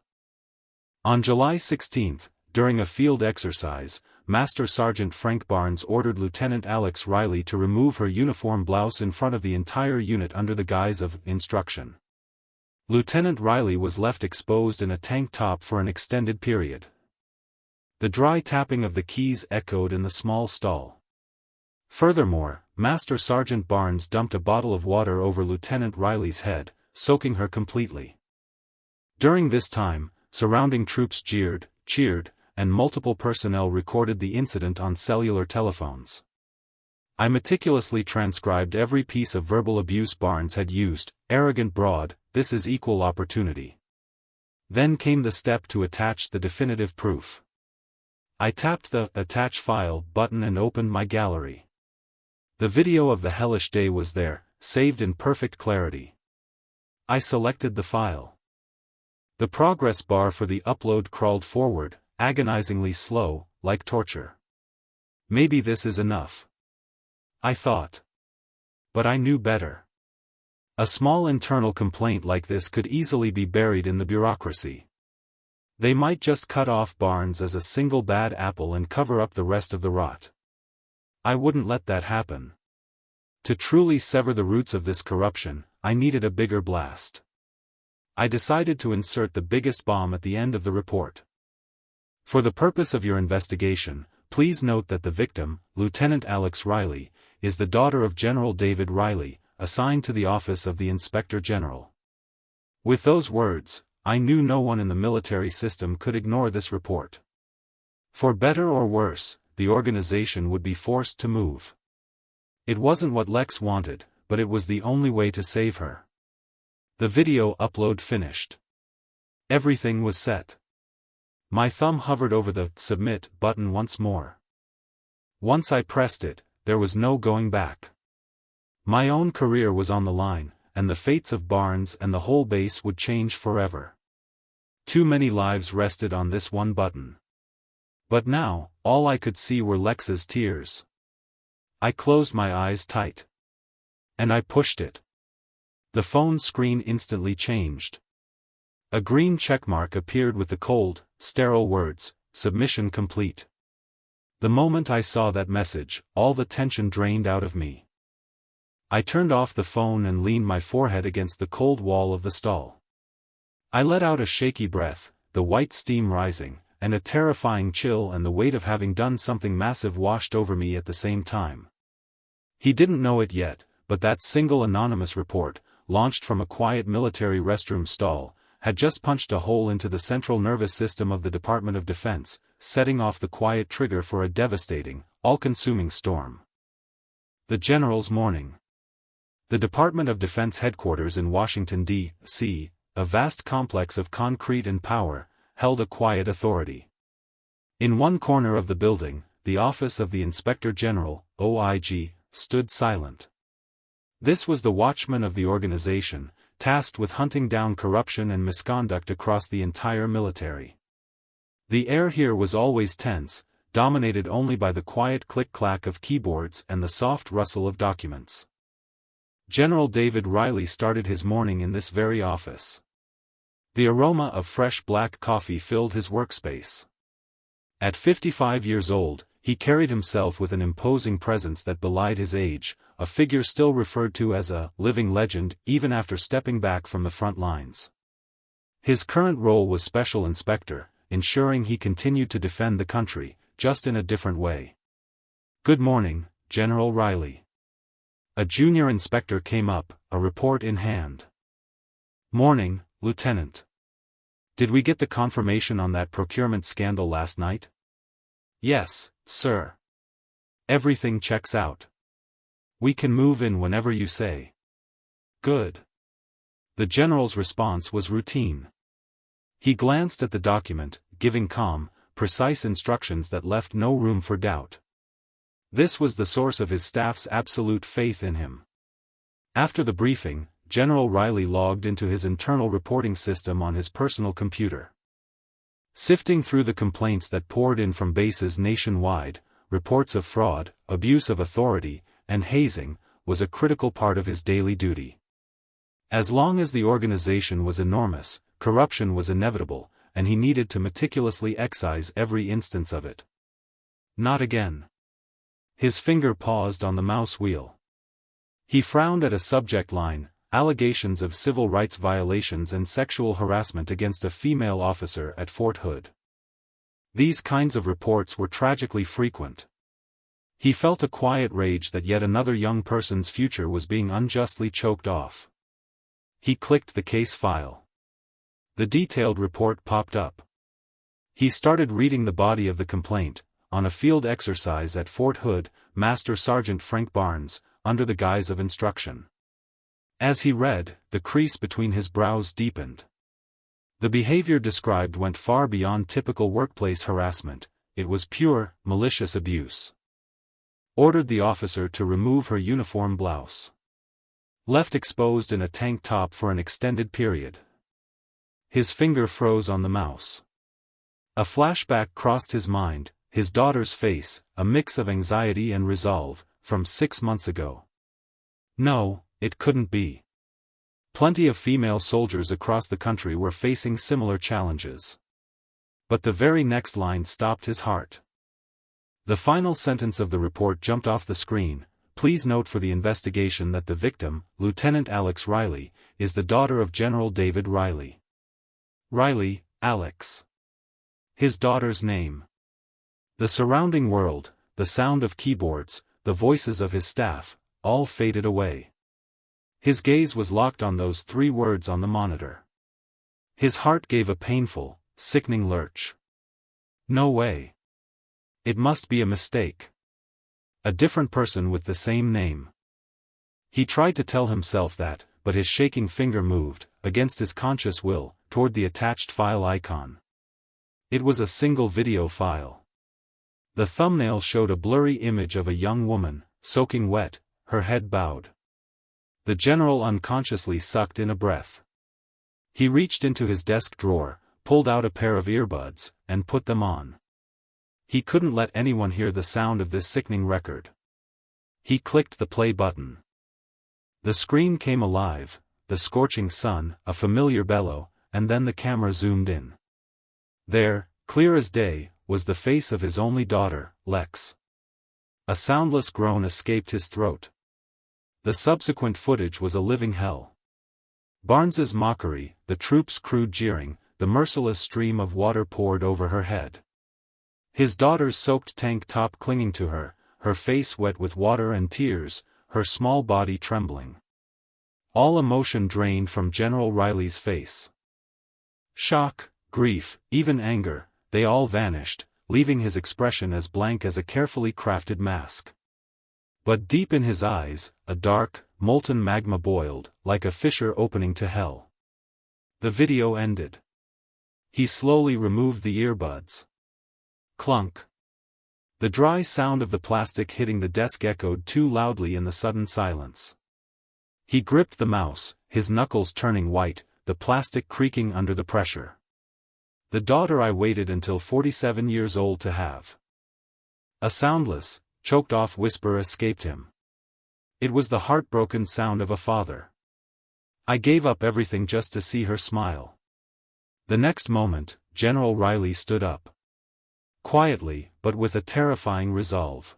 On July 16, during a field exercise, Master Sergeant Frank Barnes ordered Lieutenant Alex Riley to remove her uniform blouse in front of the entire unit under the guise of instruction. Lieutenant Riley was left exposed in a tank top for an extended period. The dry tapping of the keys echoed in the small stall. Furthermore, Master Sergeant Barnes dumped a bottle of water over Lieutenant Riley's head, soaking her completely. During this time, surrounding troops jeered, cheered, and multiple personnel recorded the incident on cellular telephones. I meticulously transcribed every piece of verbal abuse Barnes had used. Arrogant broad, this is equal opportunity. Then came the step to attach the definitive proof. I tapped the Attach File button and opened my gallery. The video of the hellish day was there, saved in perfect clarity. I selected the file. The progress bar for the upload crawled forward, agonizingly slow, like torture. Maybe this is enough, I thought. But I knew better. A small internal complaint like this could easily be buried in the bureaucracy. They might just cut off Barnes as a single bad apple and cover up the rest of the rot. I wouldn't let that happen. To truly sever the roots of this corruption, I needed a bigger blast. I decided to insert the biggest bomb at the end of the report. For the purpose of your investigation, please note that the victim, Lieutenant Alex Riley, is the daughter of General David Riley, assigned to the office of the Inspector General. With those words, I knew no one in the military system could ignore this report. For better or worse, the organization would be forced to move. It wasn't what Lex wanted, but it was the only way to save her. The video upload finished. Everything was set. My thumb hovered over the Submit button once more. Once I pressed it, there was no going back. My own career was on the line, and the fates of Barnes and the whole base would change forever. Too many lives rested on this one button. But now, all I could see were Lex's tears. I closed my eyes tight. And I pushed it. The phone screen instantly changed. A green checkmark appeared with the cold, sterile words, submission complete. The moment I saw that message, all the tension drained out of me. I turned off the phone and leaned my forehead against the cold wall of the stall. I let out a shaky breath, the white steam rising, and a terrifying chill and the weight of having done something massive washed over me at the same time. He didn't know it yet, but that single anonymous report, launched from a quiet military restroom stall, had just punched a hole into the central nervous system of the Department of Defense, setting off the quiet trigger for a devastating, all-consuming storm. The General's Morning. The Department of Defense headquarters in Washington, D.C., a vast complex of concrete and power, held a quiet authority. In one corner of the building, the office of the Inspector General, OIG, stood silent. This was the watchman of the organization, tasked with hunting down corruption and misconduct across the entire military. The air here was always tense, dominated only by the quiet click-clack of keyboards and the soft rustle of documents. General David Riley started his morning in this very office. The aroma of fresh black coffee filled his workspace. At 55 years old, he carried himself with an imposing presence that belied his age, a figure still referred to as a living legend even after stepping back from the front lines. His current role was Special Inspector, ensuring he continued to defend the country, just in a different way. "Good morning, General Riley." A junior inspector came up, a report in hand. "Morning, Lieutenant. Did we get the confirmation on that procurement scandal last night?" "Yes, sir. Everything checks out. We can move in whenever you say." "Good." The general's response was routine. He glanced at the document, giving calm, precise instructions that left no room for doubt. This was the source of his staff's absolute faith in him. After the briefing, General Riley logged into his internal reporting system on his personal computer. Sifting through the complaints that poured in from bases nationwide, reports of fraud, abuse of authority, and hazing, was a critical part of his daily duty. As long as the organization was enormous, corruption was inevitable, and he needed to meticulously excise every instance of it. Not again. His finger paused on the mouse wheel. He frowned at a subject line, allegations of civil rights violations and sexual harassment against a female officer at Fort Hood. These kinds of reports were tragically frequent. He felt a quiet rage that yet another young person's future was being unjustly choked off. He clicked the case file. The detailed report popped up. He started reading the body of the complaint. On a field exercise at Fort Hood, Master Sergeant Frank Barnes, under the guise of instruction. As he read, the crease between his brows deepened. The behavior described went far beyond typical workplace harassment, it was pure, malicious abuse. Ordered the officer to remove her uniform blouse. Left exposed in a tank top for an extended period. His finger froze on the mouse. A flashback crossed his mind. His daughter's face, a mix of anxiety and resolve, from 6 months ago. No, it couldn't be. Plenty of female soldiers across the country were facing similar challenges. But the very next line stopped his heart. The final sentence of the report jumped off the screen. "Please note for the investigation that the victim, Lieutenant Alex Riley, is the daughter of General David Riley." Riley, Alex. His daughter's name. The surrounding world, the sound of keyboards, the voices of his staff, all faded away. His gaze was locked on those 3 words on the monitor. His heart gave a painful, sickening lurch. No way. It must be a mistake. A different person with the same name. He tried to tell himself that, but his shaking finger moved, against his conscious will, toward the attached file icon. It was a single video file. The thumbnail showed a blurry image of a young woman, soaking wet, her head bowed. The general unconsciously sucked in a breath. He reached into his desk drawer, pulled out a pair of earbuds, and put them on. He couldn't let anyone hear the sound of this sickening record. He clicked the play button. The screen came alive, the scorching sun, a familiar bellow, and then the camera zoomed in. There, clear as day, was the face of his only daughter, Lex. A soundless groan escaped his throat. The subsequent footage was a living hell. Barnes's mockery, the troops' crude jeering, the merciless stream of water poured over her head. His daughter's soaked tank top clinging to her, her face wet with water and tears, her small body trembling. All emotion drained from General Riley's face. Shock, grief, even anger, they all vanished, leaving his expression as blank as a carefully crafted mask. But deep in his eyes, a dark, molten magma boiled, like a fissure opening to hell. The video ended. He slowly removed the earbuds. Clunk. The dry sound of the plastic hitting the desk echoed too loudly in the sudden silence. He gripped the mouse, his knuckles turning white, the plastic creaking under the pressure. The daughter I waited until 47 years old to have. A soundless, choked-off whisper escaped him. It was the heartbroken sound of a father. I gave up everything just to see her smile. The next moment, General Riley stood up. Quietly, but with a terrifying resolve.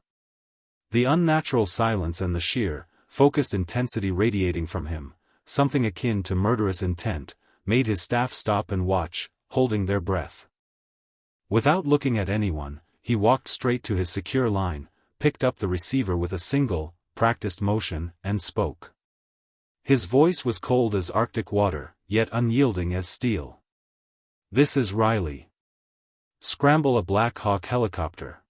The unnatural silence and the sheer, focused intensity radiating from him, something akin to murderous intent, made his staff stop and watch, holding their breath. Without looking at anyone, he walked straight to his secure line, picked up the receiver with a single, practiced motion, and spoke. His voice was cold as Arctic water, yet unyielding as steel. "This is Riley. Scramble a Black Hawk helicopter.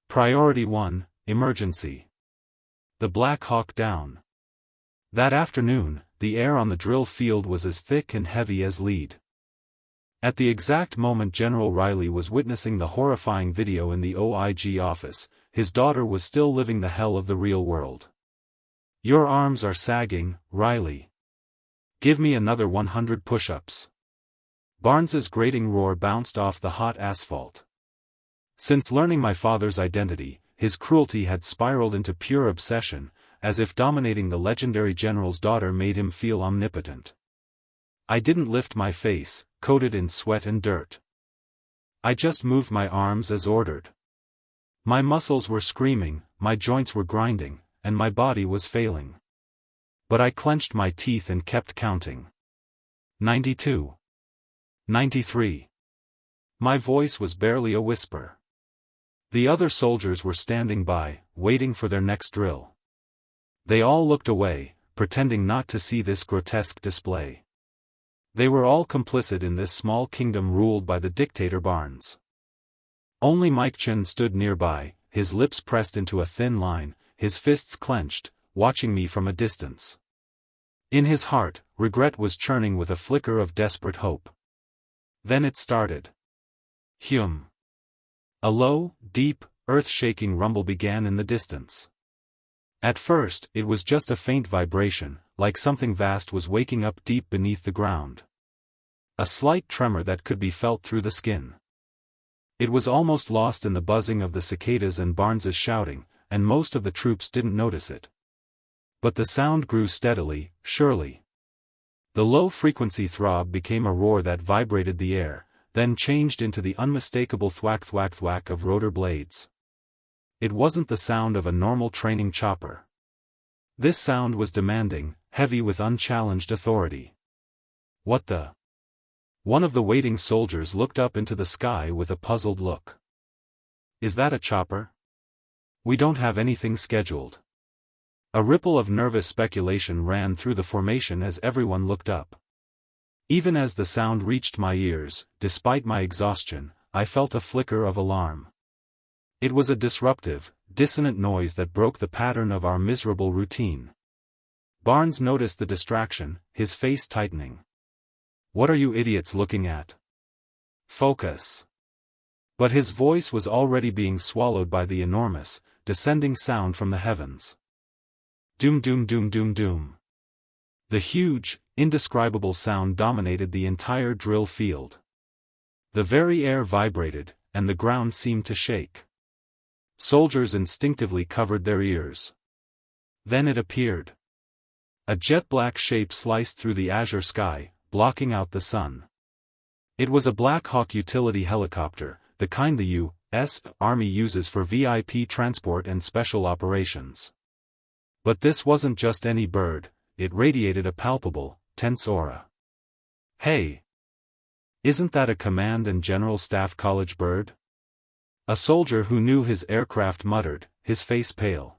Priority 1, emergency. The Black Hawk down." That afternoon, the air on the drill field was as thick and heavy as lead. At the exact moment General Riley was witnessing the horrifying video in the OIG office, his daughter was still living the hell of the real world. "Your arms are sagging, Riley. Give me another 100 push-ups." Barnes's grating roar bounced off the hot asphalt. Since learning my father's identity, his cruelty had spiraled into pure obsession, as if dominating the legendary general's daughter made him feel omnipotent. I didn't lift my face, coated in sweat and dirt. I just moved my arms as ordered. My muscles were screaming, my joints were grinding, and my body was failing. But I clenched my teeth and kept counting. 92. 93. My voice was barely a whisper. The other soldiers were standing by, waiting for their next drill. They all looked away, pretending not to see this grotesque display. They were all complicit in this small kingdom ruled by the dictator Barnes. Only Mike Chen stood nearby, his lips pressed into a thin line, his fists clenched, watching me from a distance. In his heart, regret was churning with a flicker of desperate hope. Then it started. Hum. A low, deep, earth-shaking rumble began in the distance. At first, it was just a faint vibration, like something vast was waking up deep beneath the ground. A slight tremor that could be felt through the skin. It was almost lost in the buzzing of the cicadas and Barnes's shouting, and most of the troops didn't notice it. But the sound grew steadily, surely. The low-frequency throb became a roar that vibrated the air, then changed into the unmistakable thwack-thwack-thwack of rotor blades. It wasn't the sound of a normal training chopper. This sound was demanding, heavy with unchallenged authority. What the? One of the waiting soldiers looked up into the sky with a puzzled look. Is that a chopper? We don't have anything scheduled. A ripple of nervous speculation ran through the formation as everyone looked up. Even as the sound reached my ears, despite my exhaustion, I felt a flicker of alarm. It was a disruptive, dissonant noise that broke the pattern of our miserable routine. Barnes noticed the distraction, his face tightening. "What are you idiots looking at? Focus." But his voice was already being swallowed by the enormous, descending sound from the heavens. Doom doom doom doom doom. The huge, indescribable sound dominated the entire drill field. The very air vibrated, and the ground seemed to shake. Soldiers instinctively covered their ears. Then it appeared. A jet-black shape sliced through the azure sky, blocking out the sun. It was a Black Hawk utility helicopter, the kind the U.S. Army uses for VIP transport and special operations. But this wasn't just any bird, it radiated a palpable, tense aura. Hey! Isn't that a Command and General Staff College bird? A soldier who knew his aircraft muttered, his face pale.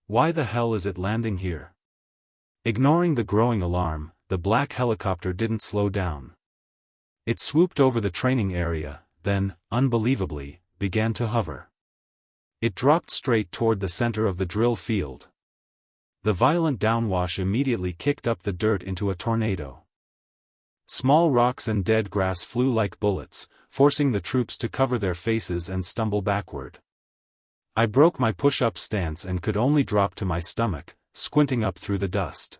Why the hell is it landing here? Ignoring the growing alarm, the black helicopter didn't slow down. It swooped over the training area, then, unbelievably, began to hover. It dropped straight toward the center of the drill field. The violent downwash immediately kicked up the dirt into a tornado. Small rocks and dead grass flew like bullets, forcing the troops to cover their faces and stumble backward. I broke my push-up stance and could only drop to my stomach, squinting up through the dust.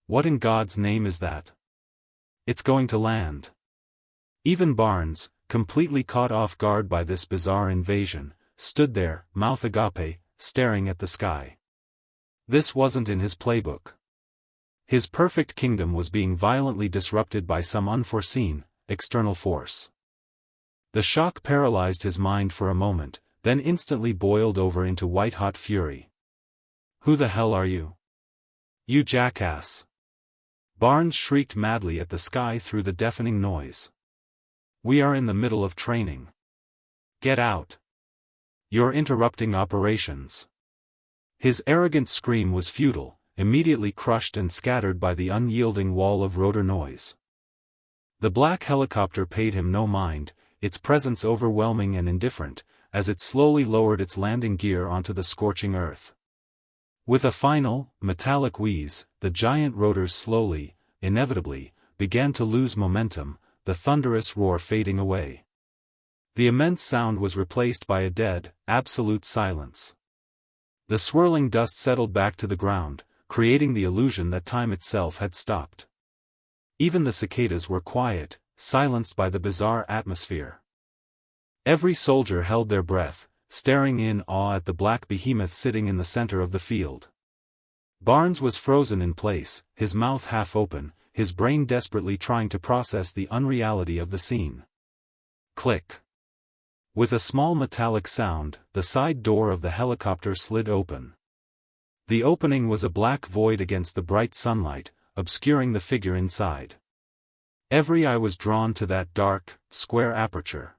What in God's name is that? It's going to land. Even Barnes, completely caught off guard by this bizarre invasion, stood there, mouth agape, staring at the sky. This wasn't in his playbook. His perfect kingdom was being violently disrupted by some unforeseen, external force. The shock paralyzed his mind for a moment, then instantly boiled over into white-hot fury. Who the hell are you? You jackass! Barnes shrieked madly at the sky through the deafening noise. We are in the middle of training. Get out! You're interrupting operations. His arrogant scream was futile, immediately crushed and scattered by the unyielding wall of rotor noise. The black helicopter paid him no mind, its presence overwhelming and indifferent, as it slowly lowered its landing gear onto the scorching earth. With a final, metallic wheeze, the giant rotors slowly, inevitably, began to lose momentum, the thunderous roar fading away. The immense sound was replaced by a dead, absolute silence. The swirling dust settled back to the ground, creating the illusion that time itself had stopped. Even the cicadas were quiet, silenced by the bizarre atmosphere. Every soldier held their breath, staring in awe at the black behemoth sitting in the center of the field. Barnes was frozen in place, his mouth half open, his brain desperately trying to process the unreality of the scene. Click. With a small metallic sound, the side door of the helicopter slid open. The opening was a black void against the bright sunlight, obscuring the figure inside. Every eye was drawn to that dark, square aperture.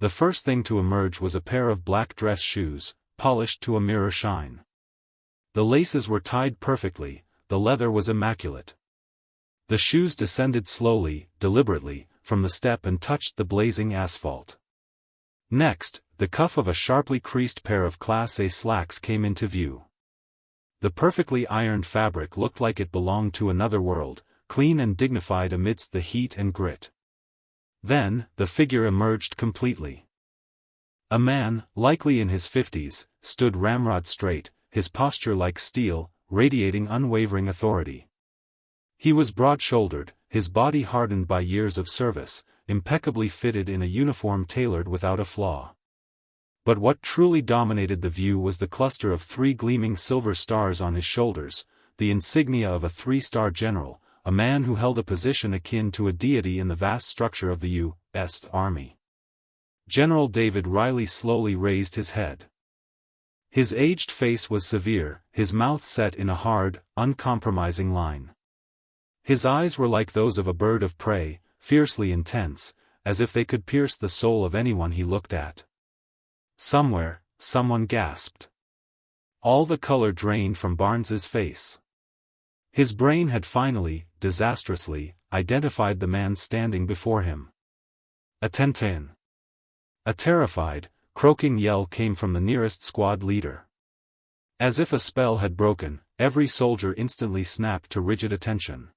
The first thing to emerge was a pair of black dress shoes, polished to a mirror shine. The laces were tied perfectly, the leather was immaculate. The shoes descended slowly, deliberately, from the step and touched the blazing asphalt. Next, the cuff of a sharply creased pair of Class A slacks came into view. The perfectly ironed fabric looked like it belonged to another world, clean and dignified amidst the heat and grit. Then, the figure emerged completely. A man, likely in his 50s, stood ramrod straight, his posture like steel, radiating unwavering authority. He was broad-shouldered, his body hardened by years of service, impeccably fitted in a uniform tailored without a flaw. But what truly dominated the view was the cluster of 3 gleaming silver stars on his shoulders, the insignia of a 3-star general, a man who held a position akin to a deity in the vast structure of the U.S. Army. General David Riley slowly raised his head. His aged face was severe, his mouth set in a hard, uncompromising line. His eyes were like those of a bird of prey, fiercely intense, as if they could pierce the soul of anyone he looked at. Somewhere, someone gasped. All the color drained from Barnes's face. His brain had finally, disastrously, identified the man standing before him. Attention! A terrified, croaking yell came from the nearest squad leader. As if a spell had broken, every soldier instantly snapped to rigid attention.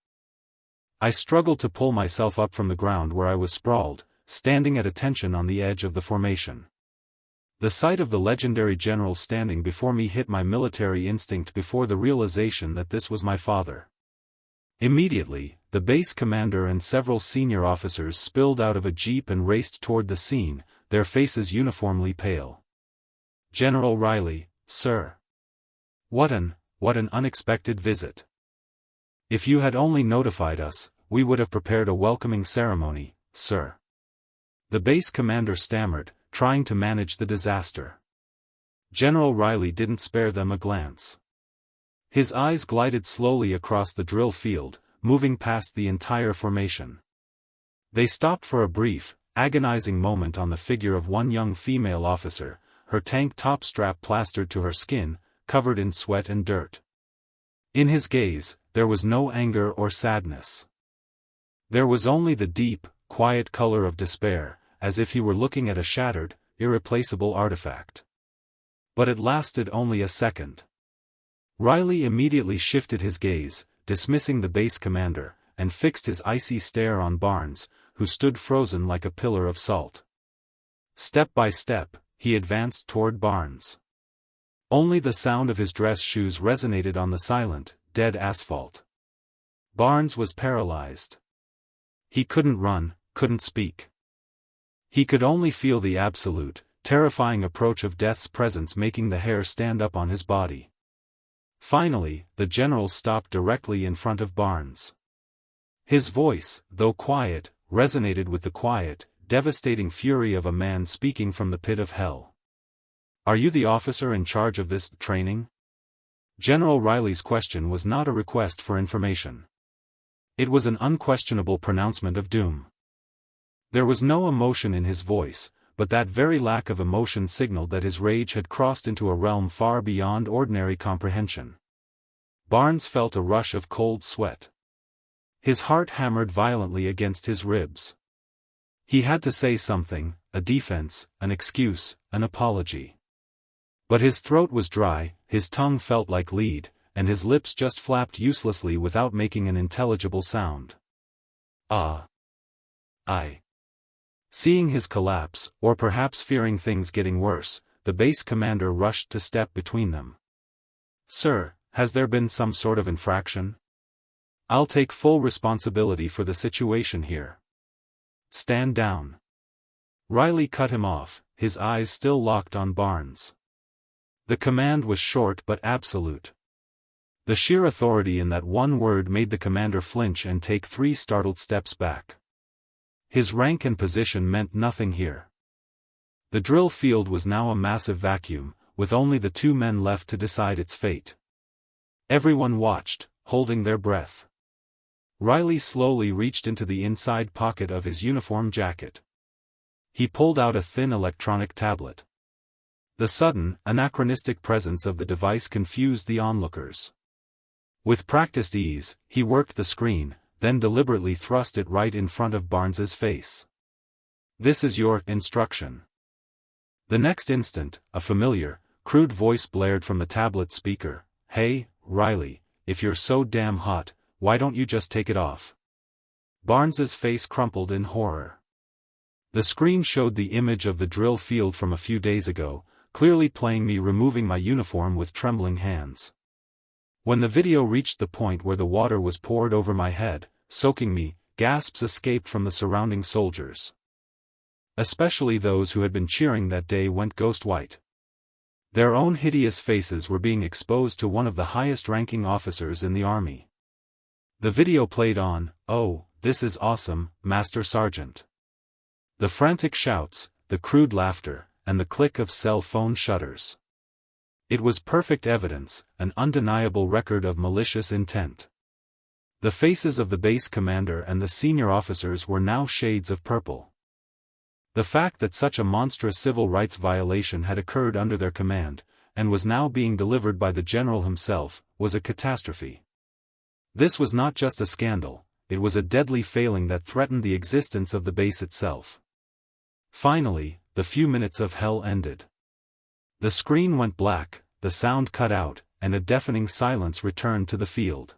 I struggled to pull myself up from the ground where I was sprawled, standing at attention on the edge of the formation. The sight of the legendary general standing before me hit my military instinct before the realization that this was my father. Immediately, the base commander and several senior officers spilled out of a jeep and raced toward the scene, their faces uniformly pale. General Riley, sir. What an unexpected visit. If you had only notified us, we would have prepared a welcoming ceremony, sir. The base commander stammered, trying to manage the disaster. General Riley didn't spare them a glance. His eyes glided slowly across the drill field, moving past the entire formation. They stopped for a brief, agonizing moment on the figure of one young female officer, her tank top strap plastered to her skin, covered in sweat and dirt. In his gaze, there was no anger or sadness. There was only the deep, quiet color of despair, as if he were looking at a shattered, irreplaceable artifact. But it lasted only a second. Riley immediately shifted his gaze, dismissing the base commander, and fixed his icy stare on Barnes, who stood frozen like a pillar of salt. Step by step, he advanced toward Barnes. Only the sound of his dress shoes resonated on the silent, dead asphalt. Barnes was paralyzed. He couldn't run, couldn't speak. He could only feel the absolute, terrifying approach of death's presence making the hair stand up on his body. Finally, the general stopped directly in front of Barnes. His voice, though quiet, resonated with the quiet, devastating fury of a man speaking from the pit of hell. "Are you the officer in charge of this training?" General Riley's question was not a request for information. It was an unquestionable pronouncement of doom. There was no emotion in his voice, but that very lack of emotion signaled that his rage had crossed into a realm far beyond ordinary comprehension. Barnes felt a rush of cold sweat. His heart hammered violently against his ribs. He had to say something, a defense, an excuse, an apology. But his throat was dry, his tongue felt like lead, and his lips just flapped uselessly without making an intelligible sound. Seeing his collapse, or perhaps fearing things getting worse, the base commander rushed to step between them. "Sir, has there been some sort of infraction? I'll take full responsibility for the situation here. Stand down." Riley cut him off, his eyes still locked on Barnes. The command was short but absolute. The sheer authority in that one word made the commander flinch and take 3 startled steps back. His rank and position meant nothing here. The drill field was now a massive vacuum, with only the 2 men left to decide its fate. Everyone watched, holding their breath. Riley slowly reached into the inside pocket of his uniform jacket. He pulled out a thin electronic tablet. The sudden, anachronistic presence of the device confused the onlookers. With practiced ease, he worked the screen, then deliberately thrust it right in front of Barnes's face. "This is your instruction." The next instant, a familiar, crude voice blared from the tablet speaker. "Hey, Riley, if you're so damn hot, why don't you just take it off?" Barnes's face crumpled in horror. The screen showed the image of the drill field from a few days ago, clearly playing me removing my uniform with trembling hands. When the video reached the point where the water was poured over my head, soaking me, gasps escaped from the surrounding soldiers. Especially those who had been cheering that day went ghost white. Their own hideous faces were being exposed to one of the highest-ranking officers in the Army. The video played on. "Oh, this is awesome, Master Sergeant." The frantic shouts, the crude laughter, and the click of cell phone shutters. It was perfect evidence, an undeniable record of malicious intent. The faces of the base commander and the senior officers were now shades of purple. The fact that such a monstrous civil rights violation had occurred under their command, and was now being delivered by the general himself, was a catastrophe. This was not just a scandal, it was a deadly failing that threatened the existence of the base itself. Finally, the few minutes of hell ended. The screen went black, the sound cut out, and a deafening silence returned to the field.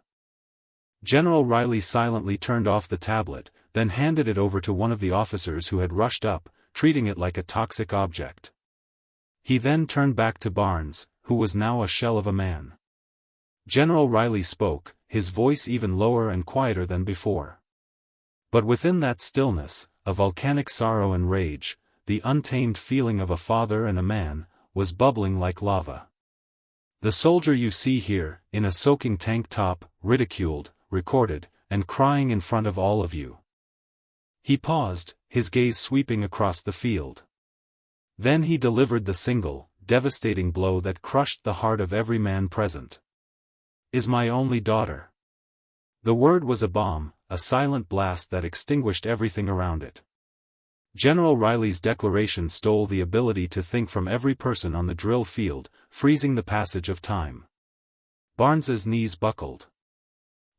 General Riley silently turned off the tablet, then handed it over to one of the officers who had rushed up, treating it like a toxic object. He then turned back to Barnes, who was now a shell of a man. General Riley spoke, his voice even lower and quieter than before. But within that stillness, a volcanic sorrow and rage, the untamed feeling of a father and a man, was bubbling like lava. "The soldier you see here, in a soaking tank top, ridiculed, recorded, and crying in front of all of you. He paused, his gaze sweeping across the field. Then he delivered the single, devastating blow that crushed the heart of every man present. "Is my only daughter." The word was a bomb, a silent blast that extinguished everything around it. General Riley's declaration stole the ability to think from every person on the drill field, freezing the passage of time. Barnes's knees buckled.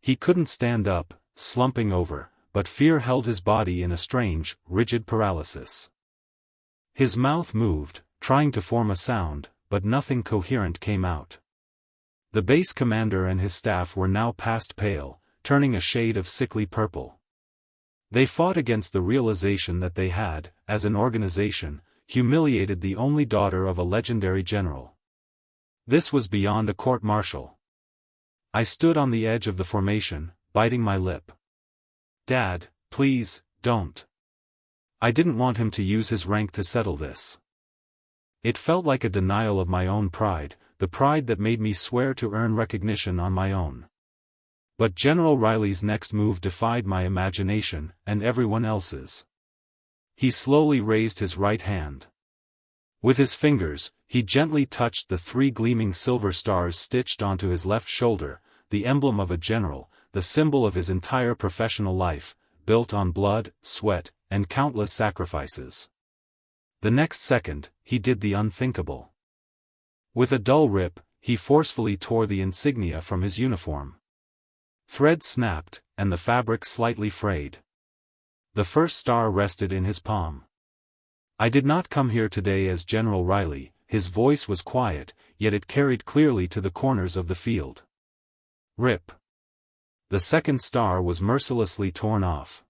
He couldn't stand up, slumping over, but fear held his body in a strange, rigid paralysis. His mouth moved, trying to form a sound, but nothing coherent came out. The base commander and his staff were now past pale, turning a shade of sickly purple. They fought against the realization that they had, as an organization, humiliated the only daughter of a legendary general. This was beyond a court-martial. I stood on the edge of the formation, biting my lip. "Dad, please, don't." I didn't want him to use his rank to settle this. It felt like a denial of my own pride, the pride that made me swear to earn recognition on my own. But General Riley's next move defied my imagination, and everyone else's. He slowly raised his right hand. With his fingers, he gently touched the 3 gleaming silver stars stitched onto his left shoulder, the emblem of a general, the symbol of his entire professional life, built on blood, sweat, and countless sacrifices. The next second, he did the unthinkable. With a dull rip, he forcefully tore the insignia from his uniform. Threads snapped, and the fabric slightly frayed. The first star rested in his palm. "I did not come here today as General Riley." His voice was quiet, yet it carried clearly to the corners of the field. Rip. The second star was mercilessly torn off.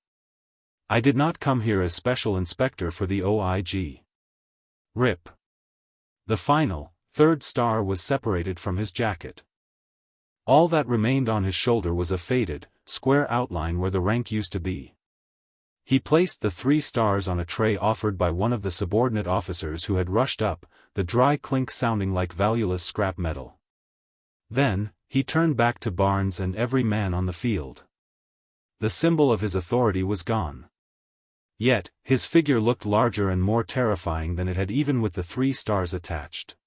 "I did not come here as Special Inspector for the OIG." Rip. The final, third star was separated from his jacket. All that remained on his shoulder was a faded, square outline where the rank used to be. He placed the 3 stars on a tray offered by one of the subordinate officers who had rushed up, the dry clink sounding like valueless scrap metal. Then, he turned back to Barnes and every man on the field. The symbol of his authority was gone. Yet, his figure looked larger and more terrifying than it had even with the 3 stars attached.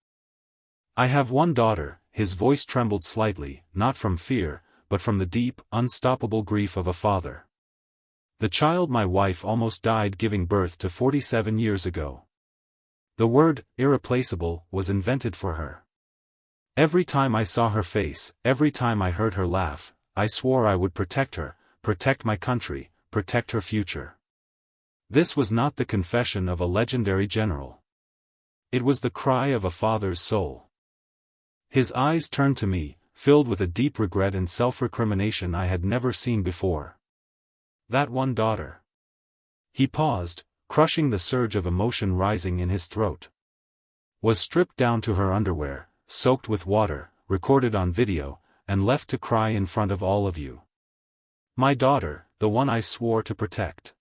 "I have one daughter." His voice trembled slightly, not from fear, but from the deep, unstoppable grief of a father. "The child my wife almost died giving birth to 47 years ago. The word, irreplaceable, was invented for her. Every time I saw her face, every time I heard her laugh, I swore I would protect her, protect my country, protect her future." This was not the confession of a legendary general. It was the cry of a father's soul. His eyes turned to me, filled with a deep regret and self-recrimination I had never seen before. That one daughter. He paused, crushing the surge of emotion rising in his throat. Was stripped down to her underwear, soaked with water, recorded on video, and left to cry in front of all of you. My daughter, the one I swore to protect.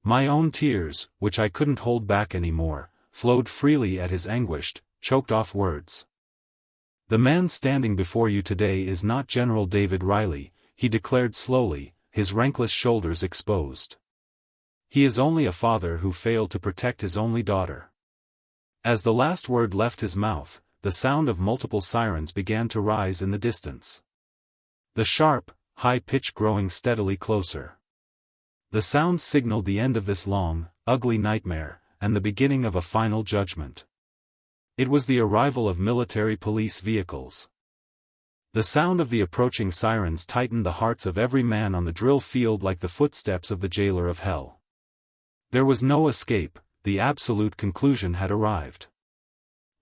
My own tears, which I couldn't hold back anymore, flowed freely at his anguished, choked-off words. "The man standing before you today is not General David Riley," he declared slowly, his rankless shoulders exposed. "He is only a father who failed to protect his only daughter." As the last word left his mouth, the sound of multiple sirens began to rise in the distance. The sharp, high pitch growing steadily closer. The sound signaled the end of this long, ugly nightmare, and the beginning of a final judgment. It was the arrival of military police vehicles. The sound of the approaching sirens tightened the hearts of every man on the drill field like the footsteps of the jailer of hell. There was no escape, the absolute conclusion had arrived.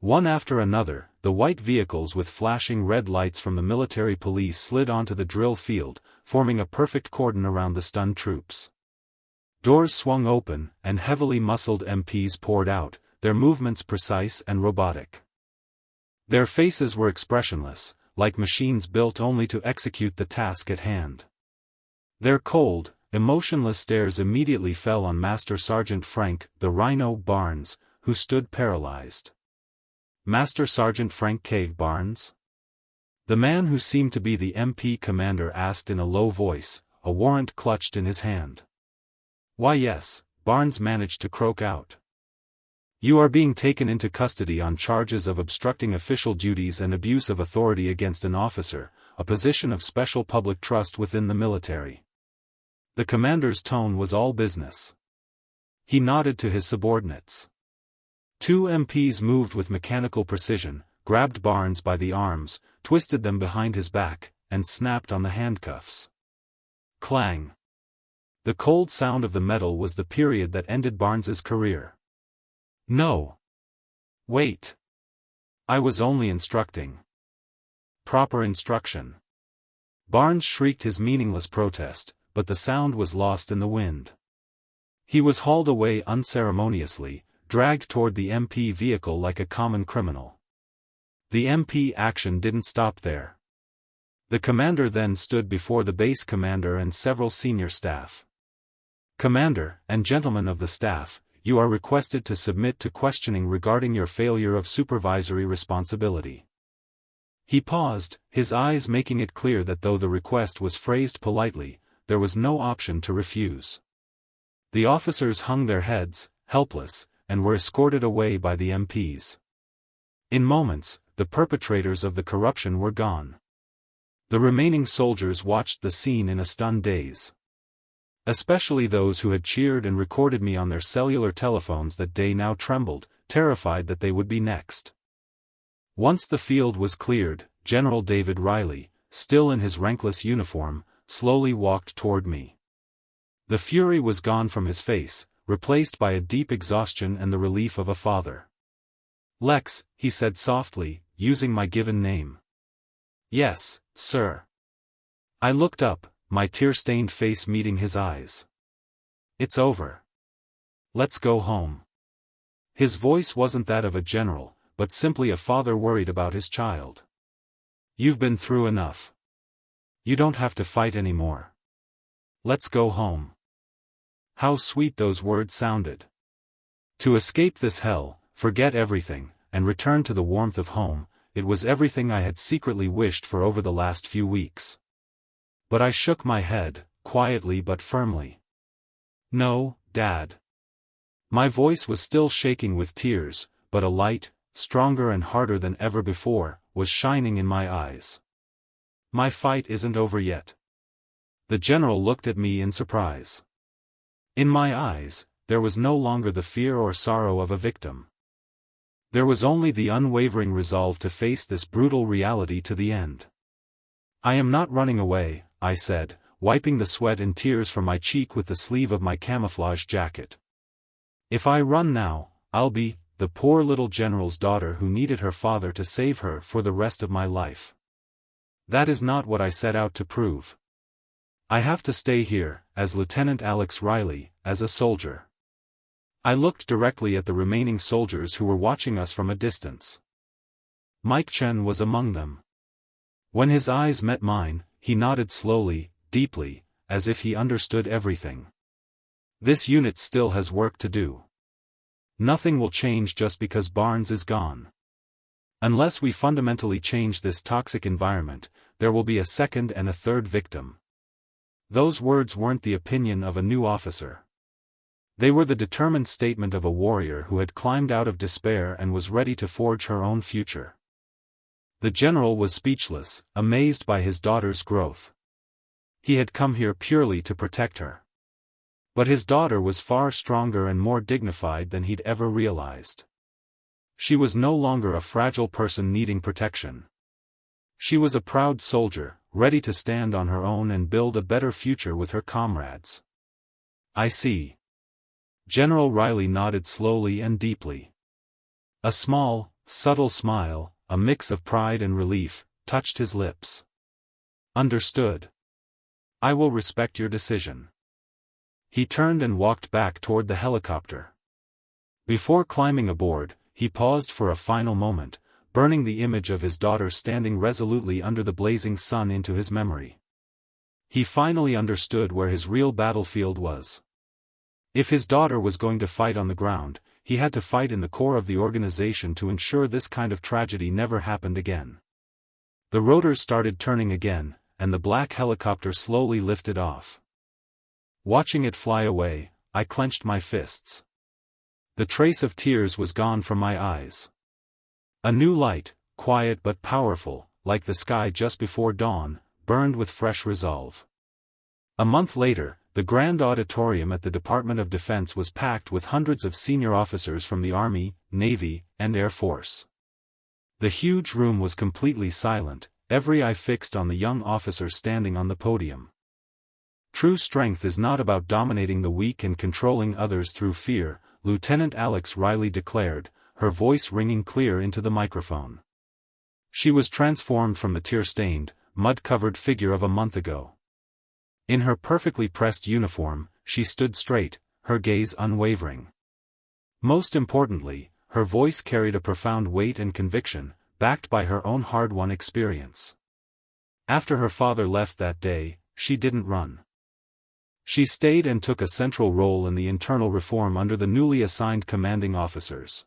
One after another, the white vehicles with flashing red lights from the military police slid onto the drill field, forming a perfect cordon around the stunned troops. Doors swung open, and heavily muscled MPs poured out, their movements precise and robotic. Their faces were expressionless, like machines built only to execute the task at hand. Their cold, emotionless stares immediately fell on Master Sergeant Frank, the Rhino Barnes, who stood paralyzed. Master Sergeant Frank K. Barnes? The man who seemed to be the MP commander asked in a low voice, a warrant clutched in his hand. "Why yes," Barnes managed to croak out. "You are being taken into custody on charges of obstructing official duties and abuse of authority against an officer, a position of special public trust within the military." The commander's tone was all business. He nodded to his subordinates. Two MPs moved with mechanical precision, grabbed Barnes by the arms, twisted them behind his back, and snapped on the handcuffs. Clang! The cold sound of the metal was the period that ended Barnes's career. "No. Wait. I was only instructing." "Proper instruction." Barnes shrieked his meaningless protest, but the sound was lost in the wind. He was hauled away unceremoniously, dragged toward the MP vehicle like a common criminal. The MP action didn't stop there. The commander then stood before the base commander and several senior staff. "Commander, and gentlemen of the staff, you are requested to submit to questioning regarding your failure of supervisory responsibility." He paused, his eyes making it clear that though the request was phrased politely, there was no option to refuse. The officers hung their heads, helpless, and were escorted away by the MPs. In moments, the perpetrators of the corruption were gone. The remaining soldiers watched the scene in a stunned daze. Especially those who had cheered and recorded me on their cellular telephones that day now trembled, terrified that they would be next. Once the field was cleared, General David Riley, still in his rankless uniform, slowly walked toward me. The fury was gone from his face, replaced by a deep exhaustion and the relief of a father. "Lex," he said softly, using my given name. "Yes, sir." I looked up, my tear-stained face meeting his eyes. "It's over. Let's go home." His voice wasn't that of a general, but simply a father worried about his child. "You've been through enough. You don't have to fight anymore. Let's go home." How sweet those words sounded. To escape this hell, forget everything, and return to the warmth of home, it was everything I had secretly wished for over the last few weeks. But I shook my head, quietly but firmly. "No, Dad." My voice was still shaking with tears, but a light, stronger and harder than ever before, was shining in my eyes. "My fight isn't over yet." The general looked at me in surprise. In my eyes, there was no longer the fear or sorrow of a victim. There was only the unwavering resolve to face this brutal reality to the end. "I am not running away," I said, wiping the sweat and tears from my cheek with the sleeve of my camouflage jacket. "If I run now, I'll be the poor little general's daughter who needed her father to save her for the rest of my life. That is not what I set out to prove. I have to stay here, as Lieutenant Alex Riley, as a soldier." I looked directly at the remaining soldiers who were watching us from a distance. Mike Chen was among them. When his eyes met mine, he nodded slowly, deeply, as if he understood everything. "This unit still has work to do. Nothing will change just because Barnes is gone. Unless we fundamentally change this toxic environment, there will be a second and a third victim." Those words weren't the opinion of a new officer. They were the determined statement of a warrior who had climbed out of despair and was ready to forge her own future. The general was speechless, amazed by his daughter's growth. He had come here purely to protect her. But his daughter was far stronger and more dignified than he'd ever realized. She was no longer a fragile person needing protection. She was a proud soldier, ready to stand on her own and build a better future with her comrades. "I see." General Riley nodded slowly and deeply. A small, subtle smile, a mix of pride and relief, touched his lips. "Understood. I will respect your decision." He turned and walked back toward the helicopter. Before climbing aboard, he paused for a final moment, burning the image of his daughter standing resolutely under the blazing sun into his memory. He finally understood where his real battlefield was. If his daughter was going to fight on the ground, he had to fight in the core of the organization to ensure this kind of tragedy never happened again. The rotors started turning again, and the black helicopter slowly lifted off. Watching it fly away, I clenched my fists. The trace of tears was gone from my eyes. A new light, quiet but powerful, like the sky just before dawn, burned with fresh resolve. A month later, the grand auditorium at the Department of Defense was packed with hundreds of senior officers from the Army, Navy, and Air Force. The huge room was completely silent, every eye fixed on the young officer standing on the podium. True strength is not about dominating the weak and controlling others through fear, Lieutenant Alex Riley declared, her voice ringing clear into the microphone. She was transformed from the tear-stained, mud-covered figure of a month ago. In her perfectly pressed uniform, she stood straight, her gaze unwavering. Most importantly, her voice carried a profound weight and conviction, backed by her own hard-won experience. After her father left that day, she didn't run. She stayed and took a central role in the internal reform under the newly assigned commanding officers.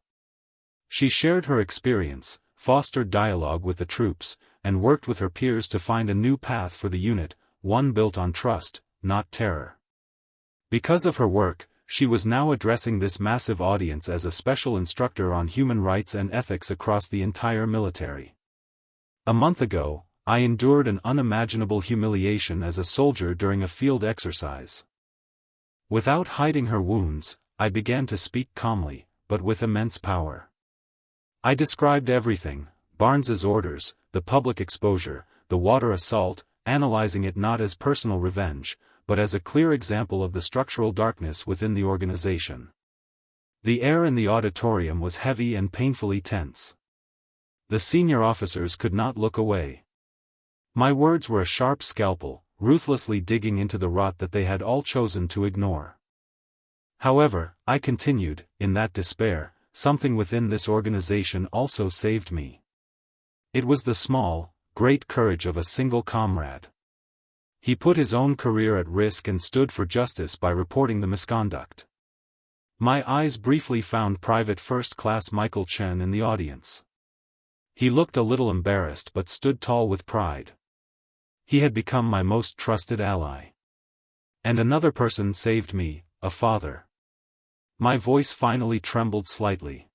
She shared her experience, fostered dialogue with the troops, and worked with her peers to find a new path for the unit, one built on trust, not terror. Because of her work, she was now addressing this massive audience as a special instructor on human rights and ethics across the entire military. A month ago, I endured an unimaginable humiliation as a soldier during a field exercise. Without hiding her wounds, I began to speak calmly, but with immense power. I described everything, Barnes's orders, the public exposure, the water assault, analyzing it not as personal revenge, but as a clear example of the structural darkness within the organization. The air in the auditorium was heavy and painfully tense. The senior officers could not look away. My words were a sharp scalpel, ruthlessly digging into the rot that they had all chosen to ignore. However, I continued, in that despair, something within this organization also saved me. It was the small, great courage of a single comrade. He put his own career at risk and stood for justice by reporting the misconduct. My eyes briefly found Private First Class Michael Chen in the audience. He looked a little embarrassed but stood tall with pride. He had become my most trusted ally. And another person saved me, a father. My voice finally trembled slightly.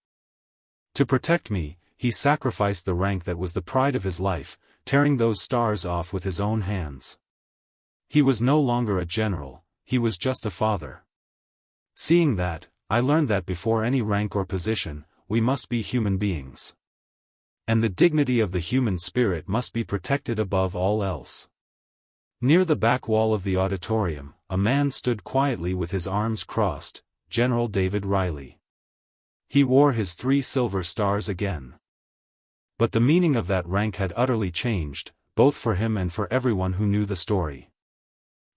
To protect me, he sacrificed the rank that was the pride of his life, tearing those stars off with his own hands. He was no longer a general, he was just a father. Seeing that, I learned that before any rank or position, we must be human beings. And the dignity of the human spirit must be protected above all else. Near the back wall of the auditorium, a man stood quietly with his arms crossed, General David Riley. He wore his 3 silver stars again. But the meaning of that rank had utterly changed, both for him and for everyone who knew the story.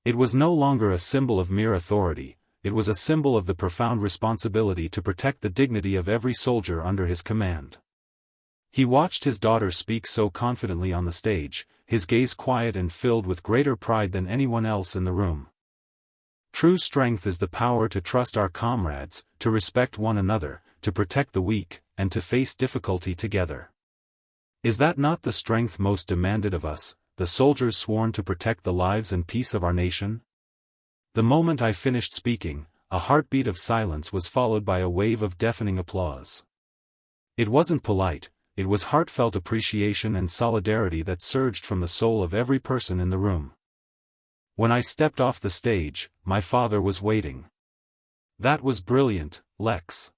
It was no longer a symbol of mere authority, it was a symbol of the profound responsibility to protect the dignity of every soldier under his command. He watched his daughter speak so confidently on the stage, his gaze quiet and filled with greater pride than anyone else in the room. True strength is the power to trust our comrades, to respect one another, to protect the weak, and to face difficulty together. Is that not the strength most demanded of us, the soldiers sworn to protect the lives and peace of our nation? The moment I finished speaking, a heartbeat of silence was followed by a wave of deafening applause. It wasn't polite, it was heartfelt appreciation and solidarity that surged from the soul of every person in the room. When I stepped off the stage, my father was waiting. "That was brilliant, Lex."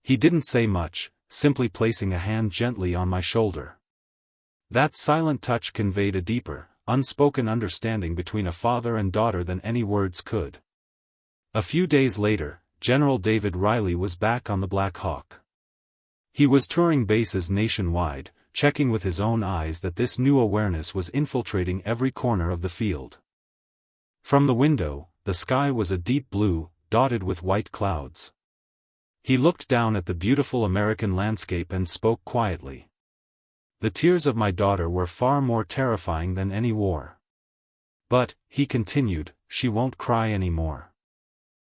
He didn't say much, simply placing a hand gently on my shoulder. That silent touch conveyed a deeper, unspoken understanding between a father and daughter than any words could. A few days later, General David Riley was back on the Black Hawk. He was touring bases nationwide, checking with his own eyes that this new awareness was infiltrating every corner of the field. From the window, the sky was a deep blue, dotted with white clouds. He looked down at the beautiful American landscape and spoke quietly. "The tears of my daughter were far more terrifying than any war. But," he continued, "she won't cry anymore.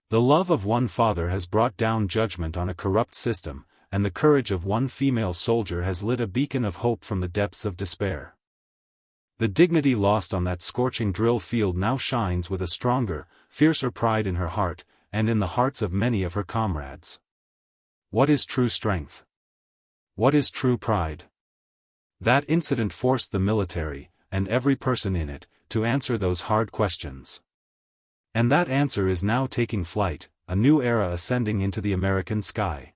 The love of one father has brought down judgment on a corrupt system, and the courage of one female soldier has lit a beacon of hope from the depths of despair. The dignity lost on that scorching drill field now shines with a stronger, fiercer pride in her heart, and in the hearts of many of her comrades. What is true strength? What is true pride? That incident forced the military, and every person in it, to answer those hard questions. And that answer is now taking flight, a new era ascending into the American sky.